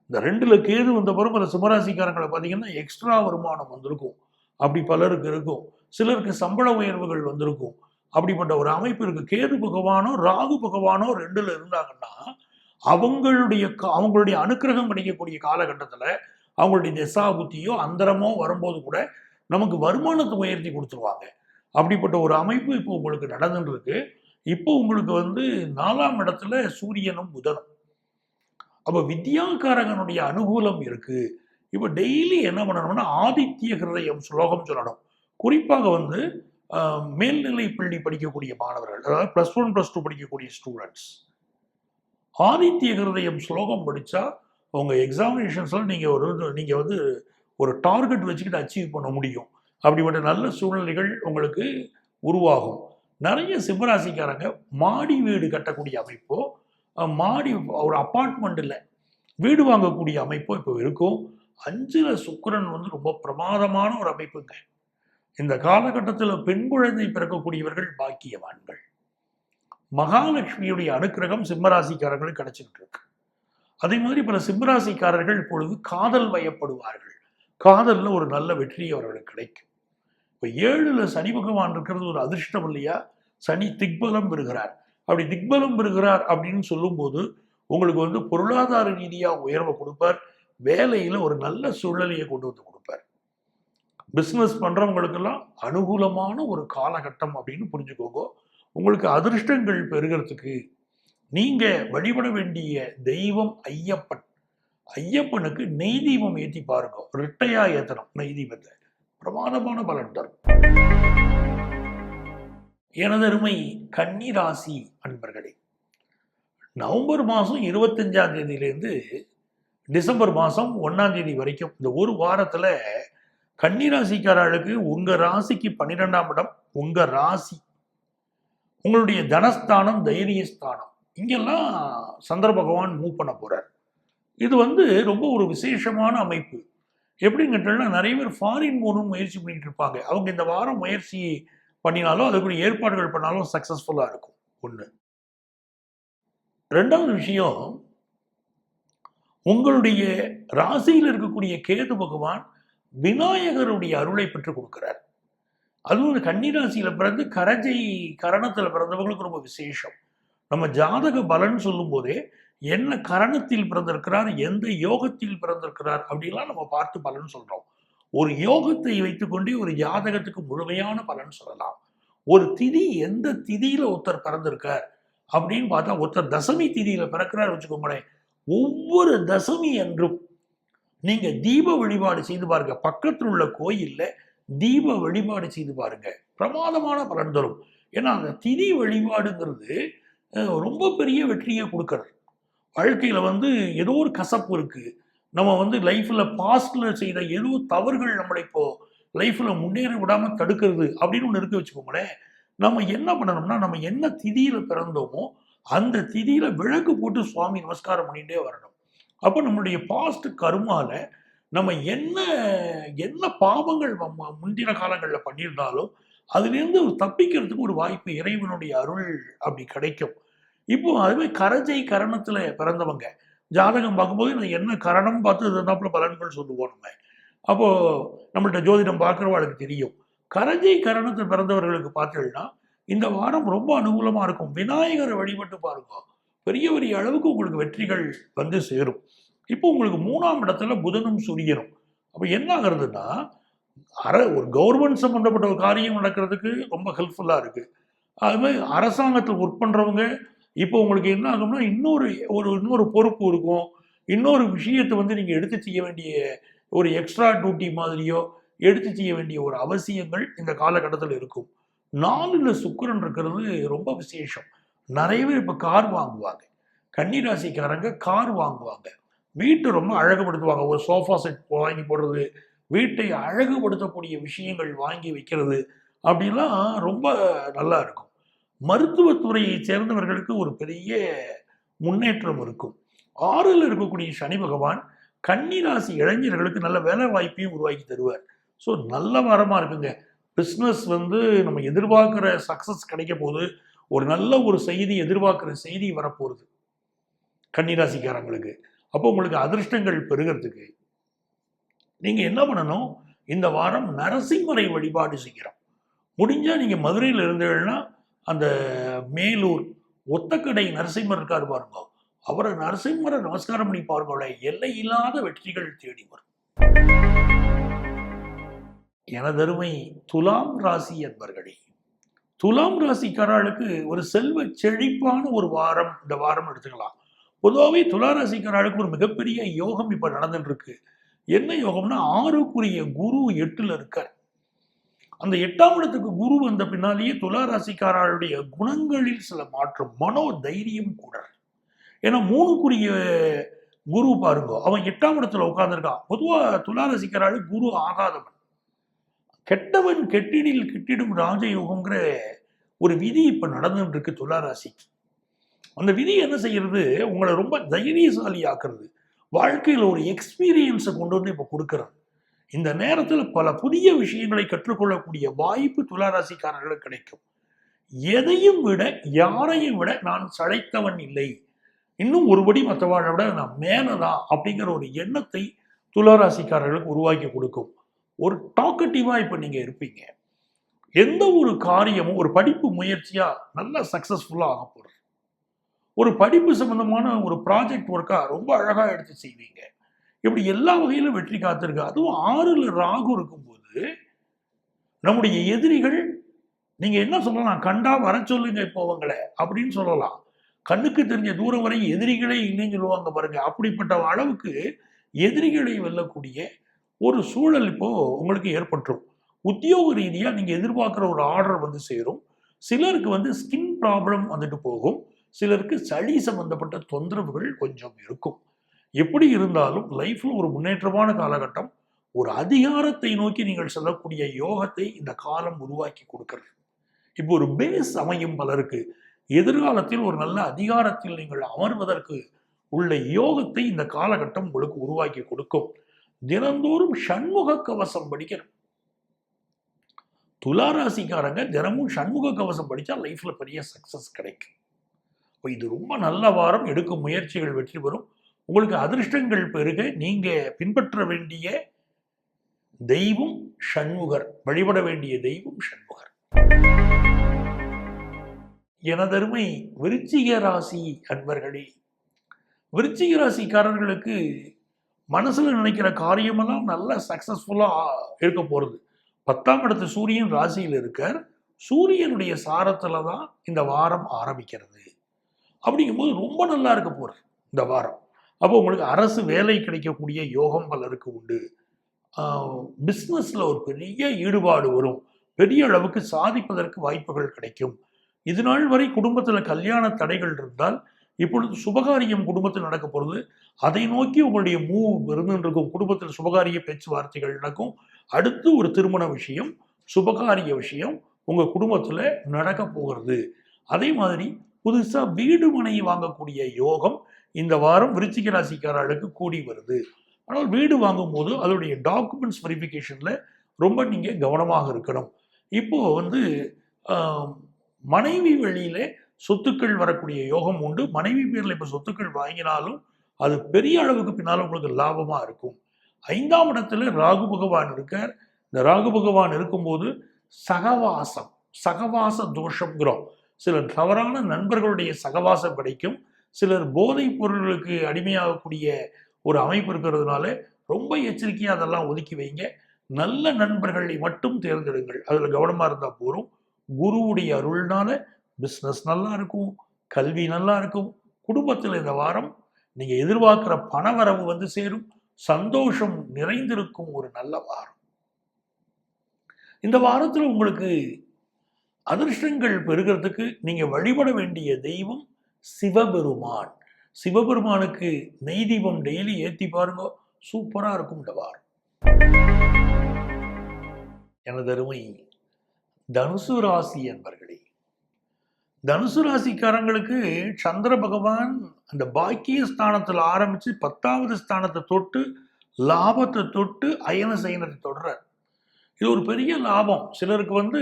இந்த 2ல் கேது வந்த பிறகு பல சிம்மராசிக்காரங்களை பார்த்தீங்கன்னா எக்ஸ்ட்ரா வருமானம் வந்திருக்கும். அப்படி பலருக்கு இருக்கும். சிலருக்கு சம்பள உயர்வுகள் வந்திருக்கும். அப்படிப்பட்ட ஒரு அமைப்பு இருக்கு. கேது பகவானோ ராகு பகவானோ 2ல இருந்தாங்கன்னா அவங்களுடைய அனுக்கிரகம் கிடைக்கக்கூடிய காலகட்டத்தில் அவங்களுடைய திசா புத்தியோ அந்தரமோ வரும்போது கூட நமக்கு வருமானத்தை உயர்த்தி கொடுத்துருவாங்க. அப்படிப்பட்ட ஒரு அமைப்பு இப்போ உங்களுக்கு நடந்துட்டு இருக்கு. இப்போ உங்களுக்கு 4ஆம் இடத்துல சூரியனும் புதனும். அப்ப வித்யாகாரகனுடைய அனுகூலம் இருக்கு. இப்போ டெய்லி என்ன பண்ணணும்னா ஆதித்ய ஹிருதயம் ஸ்லோகம் சொல்லணும். குறிப்பாக மேல்நிலை பள்ளி படிக்கக்கூடிய மாணவர்கள், அதாவது +1 +2 படிக்கக்கூடிய ஸ்டூடெண்ட்ஸ் ஆதித்ய ஹிருதயம் ஸ்லோகம் படிச்சா உங்க எக்ஸாமினேஷன்ஸ்ல நீங்க ஒரு டார்கெட் வச்சுக்கிட்டு அச்சீவ் பண்ண முடியும். அப்படிப்பட்ட நல்ல சூழ்நிலைகள் உங்களுக்கு உருவாகும். நிறைய சிம்மராசிக்காரங்க மாடி வீடு கட்டக்கூடிய அமைப்போ, மாடி ஒரு அப்பார்ட்மெண்ட்டில் வீடு வாங்கக்கூடிய அமைப்போ இப்போ இருக்கும். 5ல சுக்கிரன் ரொம்ப பிரமாதமான ஒரு அமைப்புங்க. இந்த காலகட்டத்தில் பெண் குழந்தை பிறக்கக்கூடியவர்கள் பாக்கியவான்கள். மகாலட்சுமியுடைய அனுக்கிரகம் சிம்மராசிக்காரர்களுக்கு கிடைச்சிட்டு இருக்கு. அதே மாதிரி பல சிம்மராசிக்காரர்கள் இப்பொழுது காதல் வயப்படுவார்கள். காதல்ல ஒரு நல்ல வெற்றி அவர்களுக்கு கிடைக்கும். இப்போ 7ல சனி பகவான் இருக்கிறது ஒரு அதிர்ஷ்டம் இல்லையா? சனி திக்பலம் பெறுகிறார். அப்படி திக்பலம் பெறுகிறார் அப்படின்னு சொல்லும்போது உங்களுக்கு பொருளாதார ரீதியா உயர்வை கொடுப்பார். வேலையில ஒரு நல்ல சூழ்நிலையை கொண்டு கொடுப்பார். பிசினஸ் பண்றவங்களுக்கெல்லாம் அனுகூலமான ஒரு காலகட்டம் அப்படின்னு புரிஞ்சுக்கோங்க. உங்களுக்கு அதிர்ஷ்டங்கள் பெறுகிறதுக்கு நீங்க வழிபட வேண்டிய தெய்வம் ஐயப்பன். ஐயப்பனுக்கு நெய் தீபம் ஏற்றி பாருங்க. ரெட்டையா ஏத்தணும் நெய் தீபத்தை. பிரமாதமான பலன் தரும். எனதருமை கன்னி ராசி அன்பர்களே, நவம்பர் மாதம் 25ஆம் தேதியிலேருந்து டிசம்பர் மாதம் 1ஆம் தேதி வரைக்கும் இந்த ஒரு வாரத்தில் கன்னிராசிக்காரர்களுக்கு உங்கள் ராசிக்கு 12ஆம் இடம், உங்கள் ராசி, உங்களுடைய தனஸ்தானம், தைரியஸ்தானம், இங்கெல்லாம் சந்திர பகவான் மூவ் பண்ண போகிறார். இது ரொம்ப ஒரு விசேஷமான அமைப்பு. எப்படின்னு கேட்டோம்னா, நிறைய பேர் ஃபாரின் போகணும்னு முயற்சி பண்ணிட்டு இருப்பாங்க. அவங்க இந்த வாரம் முயற்சி பண்ணினாலும் அதுக்குரிய ஏற்பாடுகள் பண்ணாலும் சக்ஸஸ்ஃபுல்லாக இருக்கும். ஒன்று. 2வது விஷயம், உங்களுடைய ராசியில் இருக்கக்கூடிய கேது பகவான் விநாயகருடைய அருளை பெற்றுக் கொடுக்கிறார். அதுவும் கன்னிராசியில பிறந்து கரஜை கரணத்தில் பிறந்தவங்களுக்கு ரொம்ப விசேஷம். நம்ம ஜாதக பலன் சொல்லும் போதே என்ன கரணத்தில் பிறந்திருக்கிறார், எந்த யோகத்தில் பிறந்திருக்கிறார் அப்படின்லாம் நம்ம பார்த்து பலன் சொல்றோம். ஒரு யோகத்தை வைத்துக்கொண்டே ஒரு ஜாதகத்துக்கு முழுமையான பலன் சொல்லலாம். ஒரு திதி எந்த திதியில ஒருத்தர் பிறந்திருக்கார் அப்படின்னு பார்த்தா, ஒருத்தர் தசமி திதியில பிறக்கிறார் வச்சுக்கோங்களேன், ஒவ்வொரு தசமி அன்றும் நீங்க தீப வழிபாடு செய்து பாருங்க. பக்கத்தில் உள்ள கோயில்ல தீப வழிபாடு செய்து பாருங்க, பிரமாதமான பலன் தரும். ஏன்னா அந்த திதி வழிபாடுங்கிறது ரொம்ப பெரிய வெற்றியை கொடுக்கறது. வாழ்க்கையில ஏதோ ஒரு கசப்பு இருக்கு, நம்ம லைஃப்ல பாஸ்ட்ல செய்த ஏதோ தவறுகள் நம்மளை இப்போ லைஃப்ல முன்னேற விடாம தடுக்கிறது அப்படின்னு ஒன்று இருக்க வச்சுக்கோங்களேன். நம்ம என்ன பண்ணணும்னா, நம்ம என்ன திதியில பிறந்தோமோ அந்த திதியில விளக்கு போட்டு சுவாமி நமஸ்காரம் பண்ணிட்டே வரணும். அப்போ நம்மளுடைய பாஸ்ட் கருமால நம்ம என்ன என்ன பாவங்கள் முந்தின காலங்களில் பண்ணியிருந்தாலும் அதுலேருந்து தப்பிக்கிறதுக்கு ஒரு வாய்ப்பு இறைவனுடைய அருள் அப்படி கிடைக்கும். இப்போ அதுவே கரஜை கரணத்துல பிறந்தவங்க ஜாதகம் பார்க்கும்போது என்ன கரணம் பார்த்து தந்தாப்புல பலன்கள் சொல்லுவோம் நம்ம. அப்போ நம்மள்ட்ட ஜோதிடம் பார்க்குறவாளுக்கு தெரியும். கரஜை கரணத்தில் பிறந்தவர்களுக்கு பார்த்தீங்கன்னா இந்த வாரம் ரொம்ப அனுகூலமா இருக்கும். விநாயகரை வழிபட்டு பாருங்க, பெரிய பெரிய அளவுக்கு உங்களுக்கு வெற்றிகள் சேரும். இப்போ உங்களுக்கு 3ஆம் இடத்துல புதனும் சூரியனும். அப்போ என்ன ஆகுறதுன்னா, ஒரு கவர்மெண்ட் சம்பந்தப்பட்ட ஒரு காரியம் நடக்கிறதுக்கு ரொம்ப ஹெல்ப்ஃபுல்லா இருக்கு. அது மாதிரி அரசாங்கத்தில் ஒர்க் பண்றவங்க இப்போ உங்களுக்கு என்ன ஆகும்னா, இன்னொரு பொறுப்பு இருக்கும். இன்னொரு விஷயத்தை நீங்க எடுத்து செய்ய வேண்டிய ஒரு எக்ஸ்ட்ரா டியூட்டி மாதிரியோ எடுத்து செய்ய வேண்டிய ஒரு அவசியங்கள் இந்த காலகட்டத்தில் இருக்கும். 4ல் சுக்கிரன் இருக்கிறது ரொம்ப விசேஷம். நிறைய பேர் இப்போ கார் வாங்குவாங்க. கன்னிராசிக்காரங்க கார் வாங்குவாங்க, வீட்டை ரொம்ப அழகுபடுத்துவாங்க. ஒரு சோஃபா செட் வாங்கி போடுறது, வீட்டை அழகுபடுத்தக்கூடிய விஷயங்கள் வாங்கி வைக்கிறது, அப்படிலாம் ரொம்ப நல்லா இருக்கும். மருத்துவத்துறையை சேர்ந்தவர்களுக்கு ஒரு பெரிய முன்னேற்றம் இருக்கும். 6ல் இருக்கக்கூடிய சனி பகவான் கன்னிராசி இளைஞர்களுக்கு நல்ல வேலை வாய்ப்பையும் உருவாக்கி தருவார். ஸோ நல்ல வாரமாக இருக்குங்க. பிஸ்னஸ் நம்ம எதிர்பார்க்குற சக்ஸஸ் கிடைக்க போது, ஒரு நல்ல ஒரு செய்தி, எதிர்பார்க்குற செய்தி வரப்போகுது கன்னிராசிக்காரங்களுக்கு. அப்போ உங்களுக்கு அதிர்ஷ்டங்கள் பெறுகிறதுக்கு நீங்கள் என்ன பண்ணணும், இந்த வாரம் நரசிம்மரை வழிபாடு செய்கிறோம். முடிஞ்சா நீங்க மதுரையில் இருந்தீங்கன்னா அந்த மேலூர் ஒத்தக்கடை நரசிம்மர் இருக்காரு பாருங்க, அவரை நரசிம்மரை நமஸ்காரம் பண்ணி பாருங்களே, எல்லை இல்லாத வெற்றிகள் தேடி வரும். எனதருமை துலாம் ராசி என்பர்களே, துலாம் ராசிக்காரர்களுக்கு ஒரு செல்வ செழிப்பான ஒரு வாரம் இந்த வாரம் எடுத்துக்கலாம். பொதுவாகவே துலா ராசிக்காரர்களுக்கு ஒரு மிகப்பெரிய யோகம் இப்ப நடந்துட்டு இருக்கு. என்ன யோகம்னா, 6க்குரிய குரு 8ல இருக்கார். அந்த 8ஆம் இடத்துக்கு குரு வந்த பின்னாலேயே துலா ராசிக்காரர்களுடைய குணங்களில் சில மாற்றம், மனோ தைரியம் கூட. ஏன்னா 3க்குரிய குரு பாருங்க, அவன் 8ஆம் இடத்துல உட்கார்ந்துருக்கான். பொதுவா துலா ராசிக்காரர்களுக்கு குரு ஆகாதவன், கெட்டவன் கெட்டிடில் கிட்டிடும் ராஜயோகங்கிற ஒரு விதி இப்ப நடந்துட்டு இருக்கு துலா ராசிக்கு. அந்த விதி என்ன செய்யறது, உங்களை ரொம்ப தைரியசாலி ஆக்குறது, வாழ்க்கையில் ஒரு எக்ஸ்பீரியன்ஸை கொண்டு வந்து இப்ப கொடுக்கறது. இந்த நேரத்தில் பல புதிய விஷயங்களை கற்றுக்கொள்ளக்கூடிய வாய்ப்பு துலா ராசிக்காரர்களுக்கு கிடைக்கும். எதையும் விட யாரையும் விட நான் சளைத்தவன் இல்லை, இன்னும் ஒருபடி மற்றவாழை விட நான் மேலதான் அப்படிங்கிற ஒரு எண்ணத்தை துலா ராசிக்காரர்களுக்கு உருவாக்கி கொடுக்கும். ஒரு டாக்கட்டிவா இப்ப நீங்க இருப்பீங்க. எந்த ஒரு காரியமும் ஒரு படிப்பு முயற்சியா நல்லா சக்சஸ்ஃபுல்லா ஆக போறது. ஒரு படிப்பு சம்பந்தமான ஒரு ப்ராஜெக்ட் ஒர்க்கா ரொம்ப அழகா எடுத்து செய்வீங்க. இப்படி எல்லா வகையிலும் வெற்றி காத்திருக்கு. அதுவும் 6ல் ராகு இருக்கும்போது நம்முடைய எதிரிகள், நீங்க என்ன சொல்லலாம், கண்டா வர சொல்லுங்க இப்போ அவங்களை அப்படின்னு சொல்லலாம். கண்ணுக்கு தெரிஞ்ச தூரம் வரை எதிரிகளே இல்லைன்னு சொல்லுவாங்க பாருங்க. அப்படிப்பட்ட அளவுக்கு எதிரிகளை வெல்லக்கூடிய ஒரு சூழல் இப்போ உங்களுக்கு ஏற்பட்டுரும். உத்தியோக ரீதியா நீங்க எதிர்பார்க்கிற ஒரு ஆர்டர் வந்து சேரும். சிலருக்கு வந்து ஸ்கின் ப்ராப்ளம் வந்துட்டு போகும். சிலருக்கு சளி சம்பந்தப்பட்ட தொந்தரவுகள் கொஞ்சம் இருக்கும். எப்படி இருந்தாலும் லைஃப்ல ஒரு முன்னேற்றமான காலகட்டம், ஒரு அதிகாரத்தை நோக்கி நீங்கள் செல்லக்கூடிய யோகத்தை இந்த காலம் உருவாக்கி கொடுக்கிறது. இப்போ ஒரு பேஸ் அமையும் பலருக்கு. எதிர்காலத்தில் ஒரு நல்ல அதிகாரத்தில் நீங்கள் அமர்வதற்கு உள்ள யோகத்தை இந்த காலகட்டம் உங்களுக்கு உருவாக்கி கொடுக்கும். தினந்தோறும் சண்முக கவசம் படிக்கணும். துலா ராசிக்காரங்க தினமும் சண்முக கவசம் படிச்சா லைஃப்ல பெரிய சக்சஸ் கிடைக்கும். இது ரொம்ப நல்ல வாரம், எடுக்கும் முயற்சிகள் வெற்றி பெறும். உங்களுக்கு அதிர்ஷ்டங்கள் பெருக நீங்க பின்பற்ற வேண்டிய தெய்வம் சண்முகர், வழிபட வேண்டிய தெய்வம் சண்முகர். எனதருமை விருச்சிக ராசி அன்பர்களே, விருச்சிக ராசிக்காரர்களுக்கு மனசுல நினைக்கிற காரியமெல்லாம் நல்ல சக்சஸ்ஃபுல்லா இருக்க போறது. 10ஆம் இடத்து சூரியன் ராசியில் இருக்கார். சூரியனுடைய சாரத்துல தான் இந்த வாரம் ஆரம்பிக்கிறது. அப்படிங்கும்போது ரொம்ப நல்லா இருக்க போறது இந்த வாரம். அப்போ உங்களுக்கு அரசு வேலை கிடைக்கக்கூடிய யோகம் பலருக்கு உண்டு. பிஸ்னஸ்ல ஒரு பெரிய ஈடுபாடு வரும். பெரிய அளவுக்கு சாதிப்பதற்கு வாய்ப்புகள் கிடைக்கும். இது நாள் வரை குடும்பத்தில் கல்யாண தடைகள் இருந்தால் இப்பொழுது சுபகாரியம் குடும்பத்தில் நடக்க போகிறது. அதை நோக்கி உங்களுடைய மூவ் இருந்துருக்கும். குடும்பத்தில் சுபகாரிய பேச்சுவார்த்தைகள் நடக்கும். அடுத்து ஒரு திருமண விஷயம், சுபகாரிய விஷயம் உங்க குடும்பத்துல நடக்க போகிறது. அதே மாதிரி புதுசா வீடு மனை வாங்கக்கூடிய யோகம் இந்த வாரம் விருச்சிக ராசிக்காரர்களுக்கு கூடி வருது. ஆனால் வீடு வாங்கும் போது அதோடைய டாக்குமெண்ட்ஸ் வெரிஃபிகேஷன்ல ரொம்ப நீங்க கவனமாக இருக்கணும். இப்போ வந்து மனைவி வழியில சொத்துக்கள் வரக்கூடிய யோகம் உண்டு. மனைவி பேர்ல இப்ப சொத்துக்கள் வாங்கினாலும் அது பெரிய அளவுக்கு பின்னால உங்களுக்கு லாபமா இருக்கும். 5ஆம் இடத்துல ராகு பகவான் இருக்கார். இந்த ராகு பகவான் இருக்கும்போது சகவாசம், சகவாச தோஷம்ங்கிறோம். சிலர் தவறான நண்பர்களுடைய சகவாசம் கிடைக்கும். சிலர் போதைப் பொருள்களுக்கு அடிமையாகக்கூடிய ஒரு அமைப்பு இருக்கிறதுனால ரொம்ப எச்சரிக்கையா அதெல்லாம் ஒதுக்கி வைங்க. நல்ல நண்பர்களை மட்டும் தேர்ந்தெடுங்கள், அதுல கவனமா இருந்தா போறோம். குருவுடைய அருள்னால பிஸ்னஸ் நல்லா இருக்கும், கல்வி நல்லா இருக்கும். குடும்பத்தில் இந்த வாரம் நீங்க எதிர்பார்க்கிற பணவரவு வந்து சேரும். சந்தோஷம் நிறைந்திருக்கும் ஒரு நல்ல வாரம். இந்த வாரத்தில் உங்களுக்கு அதிர்ஷ்டங்கள் பெறுகிறதுக்கு நீங்க வழிபட வேண்டிய தெய்வம் சிவபெருமான். சிவபெருமானுக்கு நெய் தீபம் டெய்லி ஏத்தி பாருங்க, சூப்பரா இருக்கும் இந்த வாரம். எனது அருமை தனுசு ராசி என்பர்களே, தனுசு ராசிக்காரங்களுக்கு சந்திர பகவான் அந்த பாக்கிய ஸ்தானத்தில் ஆரம்பிச்சு 10வது ஸ்தானத்தை தொட்டு லாபத்தை தொட்டு அயன சயனத்தை தொடர்றார். இது ஒரு பெரிய லாபம். சிலருக்கு வந்து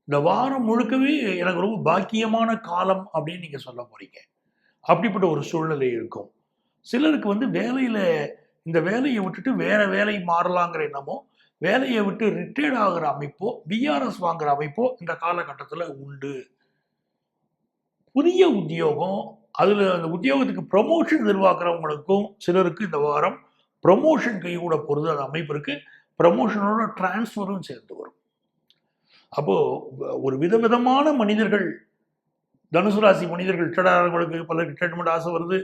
இந்த வாரம் முழுக்கவே எனக்கு ரொம்ப பாக்கியமான காலம் அப்படின்னு நீங்க சொல்ல போறீங்க. அப்படிப்பட்ட ஒரு சூழ்நிலை இருக்கும். சிலருக்கு வந்து வேலையில இந்த வேலையை விட்டுட்டு வேற வேலை மாறலாங்கிற எண்ணமோ, வேலையை விட்டு ரிட்டையர்ட் ஆகிற அமைப்போ பிஆர்எஸ் வாங்குற அமைப்போ இந்த காலகட்டத்தில் உண்டு. புதிய உத்தியோகம், அதில் அந்த உத்தியோகத்துக்கு ப்ரமோஷன் எதிர்பார்க்குறவங்களுக்கும் சிலருக்கு இந்த வாரம் ப்ரமோஷன் கைகூட போகிறது. அந்த அமைப்பு இருக்கு. ப்ரமோஷனோட டிரான்ஸ்ஃபரும் சேர்ந்து வரும். அப்போ ஒரு விதவிதமான மனிதர்கள், தனுசு ராசி மனிதர்கள், ரிட்டையர்டாகிறவங்களுக்கு பலருக்கு ரிட்டையர்மெண்ட் ஆசை வருது.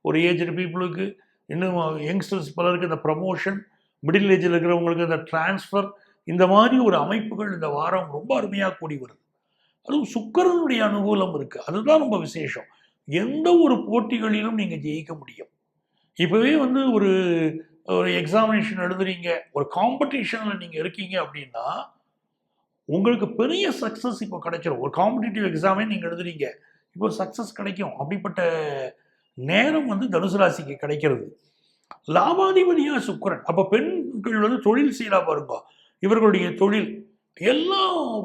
ஒரு ஏஜ்டு பீப்புளுக்கு, இன்னும் யங்ஸ்டர்ஸ் பலருக்கு இந்த ப்ரமோஷன், மிடில் ஏஜில் இருக்கிறவங்களுக்கு இந்த டிரான்ஸ்ஃபர், இந்த மாதிரி ஒரு அமைப்புகள் இந்த வாரம் ரொம்ப அருமையாக கூடி வருது. அதுவும் சுக்கிரனுடைய அனுகூலம் இருக்கு. அதுதான் ரொம்ப விசேஷம். எந்த ஒரு போட்டிகளிலும் நீங்க ஜெயிக்க முடியும். இப்பவே வந்து ஒரு எக்ஸாமினேஷன் எழுதுறீங்க, ஒரு காம்படிஷன்ல நீங்க இருக்கீங்க அப்படின்னா உங்களுக்கு பெரிய சக்சஸ் இப்போ கிடைச்சிடும். ஒரு காம்படிட்டிவ் எக்ஸாமே நீங்க எழுதுறீங்க, இப்போ சக்சஸ் கிடைக்கும். அப்படிப்பட்ட நேரம் வந்து தனுசு ராசிக்கு கிடைக்கிறது. லாபாதிபதியா சுக்கிரன். அப்ப பெண்கள் வந்து தொழில் செய்யலாம் பாருங்க. இவர்களுடைய தொழில் எல்லா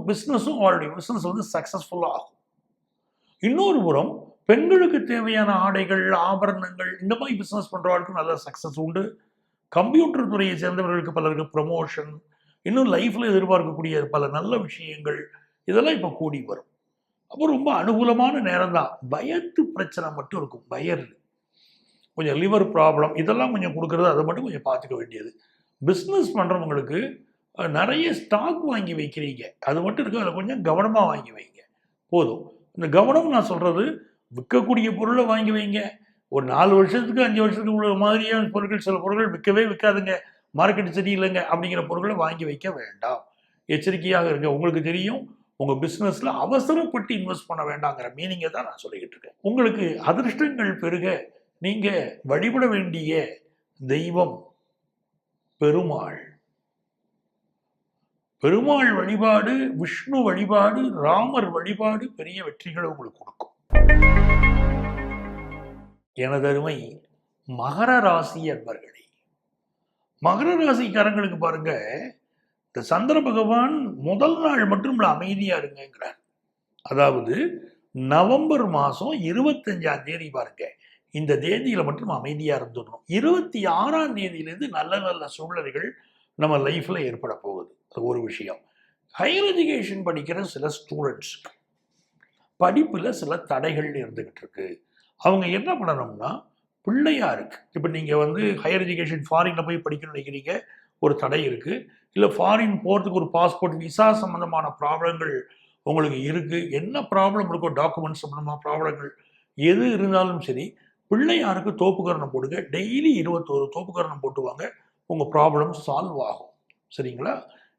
பிஸ்னஸும் அவருடைய பிஸ்னஸ் வந்து சக்சஸ்ஃபுல்லாக ஆகும். இன்னொரு புறம் பெண்களுக்கு தேவையான ஆடைகள், ஆபரணங்கள், இந்த மாதிரி பிஸ்னஸ் பண்றவர்களுக்கு நல்ல சக்சஸ் உண்டு. கம்ப்யூட்டர் துறையை சேர்ந்தவர்களுக்கு பலருக்கு ப்ரமோஷன், இன்னும் லைஃப்ல எதிர்பார்க்கக்கூடிய பல நல்ல விஷயங்கள், இதெல்லாம் இப்போ கூடி வரும். அப்போ ரொம்ப அனுகூலமான நேரம் தான். வயத்து பிரச்சனை மட்டும் இருக்கும். வயர், கொஞ்சம் லிவர் ப்ராப்ளம், இதெல்லாம் கொஞ்சம் கொடுக்கறது, அதை மட்டும் கொஞ்சம் பார்த்துக்க வேண்டியது. பிஸ்னஸ் பண்ணுறவங்களுக்கு நிறைய ஸ்டாக் வாங்கி வைக்கிறீங்க, அது மட்டும் இருக்கு, அதில் கொஞ்சம் கவனமாக வாங்கி வைங்க போதும். இந்த கவனம் நான் சொல்கிறது, விற்கக்கூடிய பொருளை வாங்கி வைங்க. ஒரு 4 வருஷத்துக்கு 5 வருஷத்துக்கு உள்ள மாதிரியான பொருட்கள், சில பொருட்கள் விற்கவே விற்காதுங்க, மார்க்கெட் சரியில்லைங்க அப்படிங்கிற பொருட்களை வாங்கி வைக்க வேண்டாம். எச்சரிக்கையாக இருங்க. உங்களுக்கு தெரியும், உங்கள் பிஸ்னஸில் அவசரப்பட்டு இன்வெஸ்ட் பண்ண வேண்டாங்கிற மீனிங்கை தான் நான் சொல்லிக்கிட்டு இருக்கேன். உங்களுக்கு அதிர்ஷ்டங்கள் பெருக நீங்கள் வழிபட வேண்டிய தெய்வம் பெருமாள். பெருமாள் வழிபாடு, விஷ்ணு வழிபாடு, ராமர் வழிபாடு பெரிய வெற்றிகளை உங்களுக்கு கொடுக்கும். எனதருமை மகர ராசி அன்பர்களே, மகர ராசிக்காரங்களுக்கு பாருங்க, இந்த சந்திர பகவான் முதல் நாள் மட்டும் அமைதியா இருங்கிறார். அதாவது நவம்பர் மாதம் 25ஆம் தேதி பாருங்க, இந்த தேதியில மட்டும் அமைதியா இருந்துடணும். 26ஆம் தேதியிலிருந்து நல்ல நல்ல சூழ்நிலைகள் நம்ம லைஃப்ல ஏற்பட போகுது. ஒரு விஷயம், ஹையர் எஜுகேஷன் படிக்கிற சில ஸ்டூடெண்ட்ஸ் படிப்புல சில தடைகள் இருந்துகிட்டு இருக்கு. அவங்க என்ன பண்ணணும்னா, பிள்ளையாருக்கு, இப்போ நீங்கள் வந்து ஹையர் எஜுகேஷன் ஃபாரினில் போய் படிக்கணும்னு நினைக்கிறீங்க, ஒரு தடை இருக்குது. இல்லை ஃபாரின் போகிறதுக்கு ஒரு பாஸ்போர்ட் விசா சம்மந்தமான ப்ராப்ளங்கள் உங்களுக்கு இருக்குது. என்ன ப்ராப்ளம் இருக்கோ, டாக்குமெண்ட்ஸ் சம்மந்தமான ப்ராப்ளங்கள் எது இருந்தாலும் சரி, பிள்ளையாருக்கு தோப்புக்கரணம் போடுங்க. டெய்லி 21 தோப்புக்கரணம் போட்டுவாங்க, உங்கள் ப்ராப்ளம் சால்வ் ஆகும். சரிங்களா?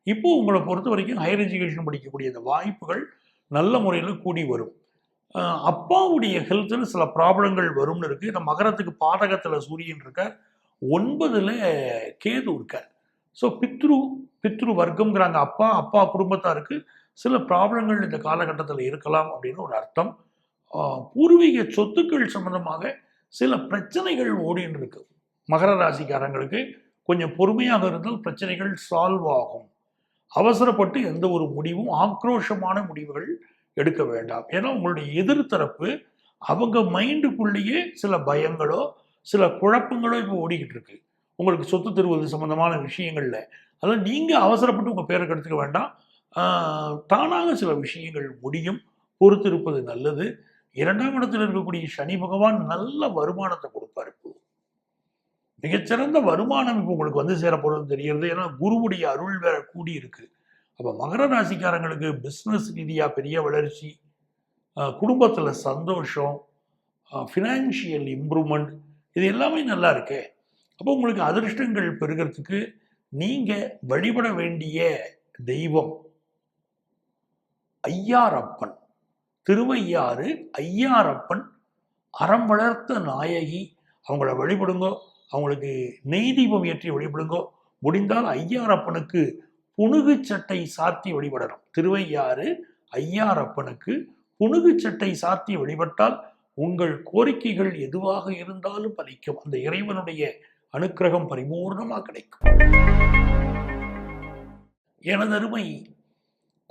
இப்போ உங்களை பொறுத்த வரைக்கும் ஹையர் எஜுகேஷன் படிக்கக்கூடிய இந்த வாய்ப்புகள் நல்ல முறையில் கூடி வரும். அப்பாவுடைய ஹெல்த்தில் சில ப்ராப்ளங்கள் வரும்னு இருக்குது. இந்த மகரத்துக்கு பாதகத்தில் சூரியன் இருக்கார், 9ல் கேது இருக்கார். ஸோ பித்ரு வர்க்கம்ங்கிறாங்க. அப்பா குடும்பத்தாருக்கு சில ப்ராப்ளங்கள் இந்த காலகட்டத்தில் இருக்கலாம் அப்படின்னு ஒரு அர்த்தம். பூர்வீக சொத்துக்கள் சம்பந்தமாக சில பிரச்சனைகள் ஓடின்னு இருக்கு. மகர ராசிக்காரங்களுக்கு கொஞ்சம் பொறுமையாக இருந்தால் பிரச்சனைகள் சால்வ் ஆகும். அவசரப்பட்டு எந்த ஒரு முடிவும், ஆக்ரோஷமான முடிவுகள் எடுக்க வேண்டாம். ஏன்னா உங்களுடைய எதிர்த்தரப்பு அவங்க மைண்டுக்குள்ளேயே சில பயங்களோ சில குழப்பங்களோ இப்போ ஓடிக்கிட்டு இருக்கு உங்களுக்கு சொத்து தருவது சம்பந்தமான விஷயங்கள்ல. அதனால் நீங்கள் அவசரப்பட்டு உங்கள் பேரை கெடுத்துக்க வேண்டாம். தானாக சில விஷயங்கள் முடியும், பொறுத்திருப்பது நல்லது. 2ஆம் இடத்தில் இருக்கக்கூடிய சனி பகவான் நல்ல வருமானத்தை கொடுப்பார். இப்போ மிகச்சிறந்த வருமானம் இப்போ உங்களுக்கு வந்து சேரப்போறது தெரிகிறது. ஏன்னா குருவுடைய அருள் வேற கூடி இருக்கு. அப்போ மகர ராசிக்காரங்களுக்கு பிஸ்னஸ் ரீதியாக பெரிய வளர்ச்சி, குடும்பத்தில் சந்தோஷம், ஃபினான்ஷியல் இம்ப்ரூவ்மெண்ட், இது எல்லாமே நல்லா இருக்கு. அப்போ உங்களுக்கு அதிர்ஷ்டங்கள் பெருகிறதுக்கு நீங்கள் வழிபட வேண்டிய தெய்வம் ஐயாரப்பன். திருவையாறு ஐயாரப்பன், அறம் வளர்த்த நாயகி. அவங்கள வழிபடுங்கோ. அவங்களுக்கு நெய் தீபம் ஏற்றி வழிபடுங்கோ. முடிந்தால் ஐயாரப்பனுக்கு புனுகு சட்டை சாத்தி வழிபடணும். திருவையாறு ஐயாரப்பனுக்கு புனுகு சட்டை சாத்தி வழிபட்டால் உங்கள் கோரிக்கைகள் எதுவாக இருந்தாலும் பலிக்கும். அந்த இறைவனுடைய அனுக்கிரகம் பரிபூர்ணமாக கிடைக்கும். எனதருமை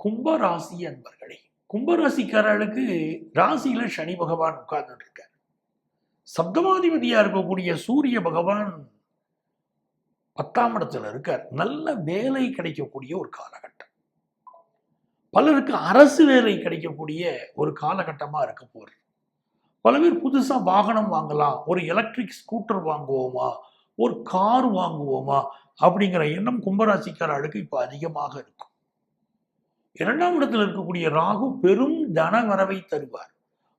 கும்பராசி அன்பர்களே, கும்பராசிக்காரர்களுக்கு ராசியில சனி பகவான் உட்கார்ந்து இருக்கார். 7ஆம் அதிபதியா இருக்கக்கூடிய சூரிய பகவான் 10ஆம் இடத்துல இருக்கார். நல்ல வேலை கிடைக்கக்கூடிய ஒரு காலகட்டம். பலருக்கு அரசு வேலை கிடைக்கக்கூடிய ஒரு காலகட்டமா இருக்க போகுது. பல பேர் புதுசா வாகனம் வாங்கலாம், ஒரு எலக்ட்ரிக் ஸ்கூட்டர் வாங்குவோமா, ஒரு கார் வாங்குவோமா அப்படிங்கிற எண்ணம் கும்பராசிக்காரர்களுக்கு இப்ப அதிகமாக இருக்கும். 2ஆம் இடத்துல இருக்கக்கூடிய ராகு பெரும் தன வரவை தருவார்.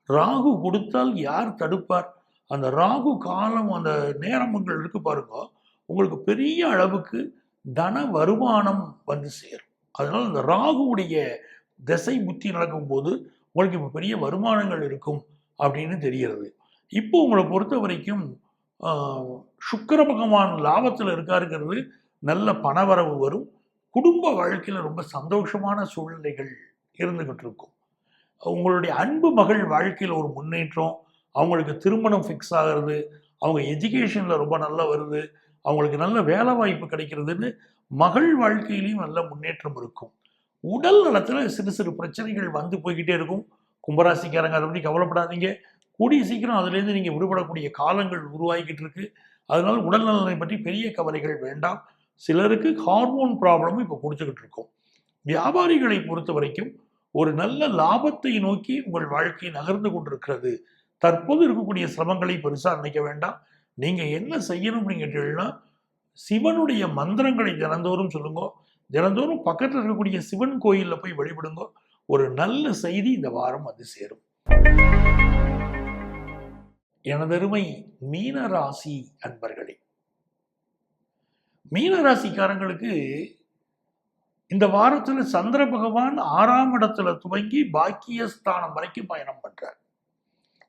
ராகு கொடுத்தால் யார் தடுப்பார்? அந்த ராகு காலம், அந்த நேரங்கள் இருக்கு பாருங்க, உங்களுக்கு பெரிய அளவுக்கு தன வருமானம் வந்து சேரும். அதனால அந்த ராகுவுடைய திசை புத்தி நடக்கும்போது உங்களுக்கு இப்போ பெரிய வருமானங்கள் இருக்கும் அப்படின்னு தெரிகிறது. இப்போ உங்களை பொறுத்த வரைக்கும் சுக்கிர பகவான் லாபத்தில் இருக்காருங்கிறது, நல்ல பணவரவு வரும். குடும்ப வாழ்க்கையில் ரொம்ப சந்தோஷமான சூழ்நிலைகள் இருந்துகிட்டு இருக்கும். உங்களுடைய அன்பு மகள் வாழ்க்கையில் ஒரு முன்னேற்றம், அவங்களுக்கு திருமணம் ஃபிக்ஸ் ஆகிறது, அவங்க எஜுகேஷனில் ரொம்ப நல்லா வருது, அவங்களுக்கு நல்ல வேலை வாய்ப்பு கிடைக்கிறதுன்னு மகள் வாழ்க்கையிலையும் நல்ல முன்னேற்றம் இருக்கும். உடல் நலத்தில் சிறு சிறு பிரச்சனைகள் வந்து போய்கிட்டே இருக்கும். கும்பராசிக்காரங்க அதை பற்றி கவலைப்படாதீங்க. கூடிய சீக்கிரம் அதுலேருந்து நீங்கள் விடுபடக்கூடிய காலங்கள் உருவாகிக்கிட்டு இருக்கு. அதனால உடல் நலனை பற்றி பெரிய கவலைகள் வேண்டாம். சிலருக்கு ஹார்மோன் ப்ராப்ளமும் இப்போ பிடிச்சிக்கிட்டு இருக்கும். வியாபாரிகளை பொறுத்த வரைக்கும் ஒரு நல்ல லாபத்தை நோக்கி உங்கள் வாழ்க்கை நகர்ந்து கொண்டிருக்கிறது. தற்போது இருக்கக்கூடிய சிரமங்களை பெருசாக நினைக்க வேண்டாம். நீங்கள் என்ன செய்யணும் அப்படின்னு கேட்டீங்கன்னா, சிவனுடைய மந்திரங்களை தினந்தோறும் சொல்லுங்க. தினந்தோறும் பக்கத்தில் இருக்கக்கூடிய சிவன் கோயிலில் போய் வழிபடுங்க. ஒரு நல்ல செய்தி இந்த வாரம் வந்து சேரும். எனதருமை மீனராசி அன்பர்களே, மீனராசிக்காரங்களுக்கு இந்த வாரத்துல சந்திர பகவான் 6ஆம் இடத்துல துவங்கி பாக்கியஸ்தானம் வரைக்கும் பயணம் பண்றார்.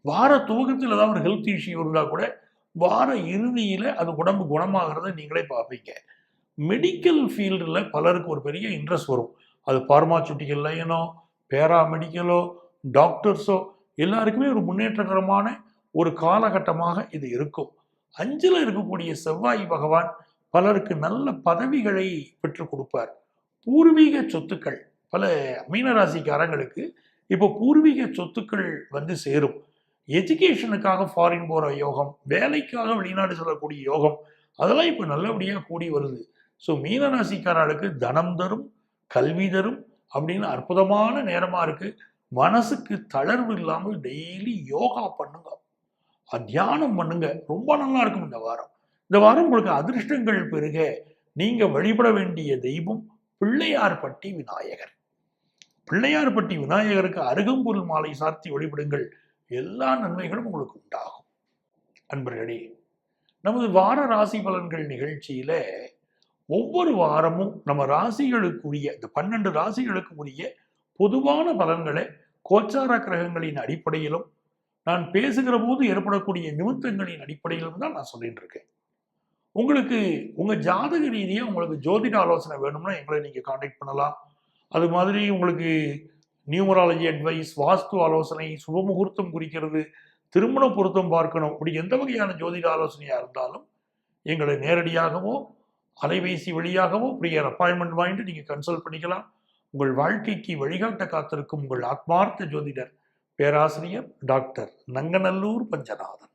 வார துவக்கத்தில் ஏதாவது ஒரு ஹெல்த் இஷ்யூ இருந்தா கூட வார இறுதியில அது உடம்பு குணமாகிறத நீங்களே பார்ப்பீங்க. மெடிக்கல் ஃபீல்டில் பலருக்கு ஒரு பெரிய இன்ட்ரெஸ்ட் வரும். அது பார்மாசூட்டிக்கல் லைனோ, பேராமெடிக்கலோ, டாக்டர்ஸோ, எல்லாருக்குமே ஒரு முன்னேற்றகரமான ஒரு காலகட்டமாக இது இருக்கும். 5ல் இருக்கக்கூடிய செவ்வாய் பகவான் பலருக்கு நல்ல பதவிகளை பெற்றுக் கொடுப்பார். பூர்வீக சொத்துக்கள், பல மீனராசிக்காரங்களுக்கு இப்போ பூர்வீக சொத்துக்கள் வந்து சேரும். எஜுகேஷனுக்காக ஃபாரின் போகிற யோகம், வேலைக்காக வெளிநாடு செல்லக்கூடிய யோகம், அதெல்லாம் இப்போ நல்லபடியாக கூடி வருது. ஸோ மீனராசிக்காரர்களுக்கு தனம் தரும், கல்வி தரும் அப்படின்னு அற்புதமான நேரமாக இருக்குது. மனசுக்கு தளர்வு இல்லாமல் டெய்லி யோகா பண்ணுங்க, தியானம் பண்ணுங்க, ரொம்ப நல்லா இருக்கும் இந்த வாரம். இந்த வாரம் உங்களுக்கு அதிர்ஷ்டங்கள் பெருக நீங்கள் வழிபட வேண்டிய தெய்வம் பிள்ளையார்பட்டி விநாயகர். பிள்ளையார்பட்டி விநாயகருக்கு அருகம்புல் மாலை சார்த்தி வழிபடுங்கள். எல்லா நன்மைகளும் உங்களுக்கு உண்டாகும். அன்பர்களே, நமது வார ராசி பலன்கள் நிகழ்ச்சியில ஒவ்வொரு வாரமும் நம்ம ராசிகளுக்குரிய இந்த 12 ராசிகளுக்கு உரிய பொதுவான பலன்களை கோச்சார கிரகங்களின் அடிப்படையிலும் நான் பேசுகிற போது ஏற்படக்கூடிய நிமித்தங்களின் அடிப்படையிலும் தான் நான் சொல்லிட்டு இருக்கேன். உங்களுக்கு உங்க ஜாதக ரீதியாக உங்களுக்கு ஜோதிட ஆலோசனை வேணும்னா எங்களை நீங்க கான்டாக்ட் பண்ணலாம். அது மாதிரி உங்களுக்கு நியூமராலஜி அட்வைஸ், வாஸ்து ஆலோசனை, சுபமுகூர்த்தம் குறிக்கிறது, திருமண பொருத்தம் பார்க்கணும், இப்படி எந்த வகையான ஜோதிட ஆலோசனையாக இருந்தாலும் எங்களை நேரடியாகவோ அலைபேசி வழியாகவோ ப்ரியர் அப்பாயின்மெண்ட் வாங்கிட்டு நீங்கள் கன்சல்ட் பண்ணிக்கலாம். உங்கள் வாழ்க்கைக்கு வழிகாட்ட காத்திருக்கும் உங்கள் ஆத்மார்த்த ஜோதிடர் பேராசிரியர் டாக்டர் நங்கநல்லூர் பஞ்சநாதன்.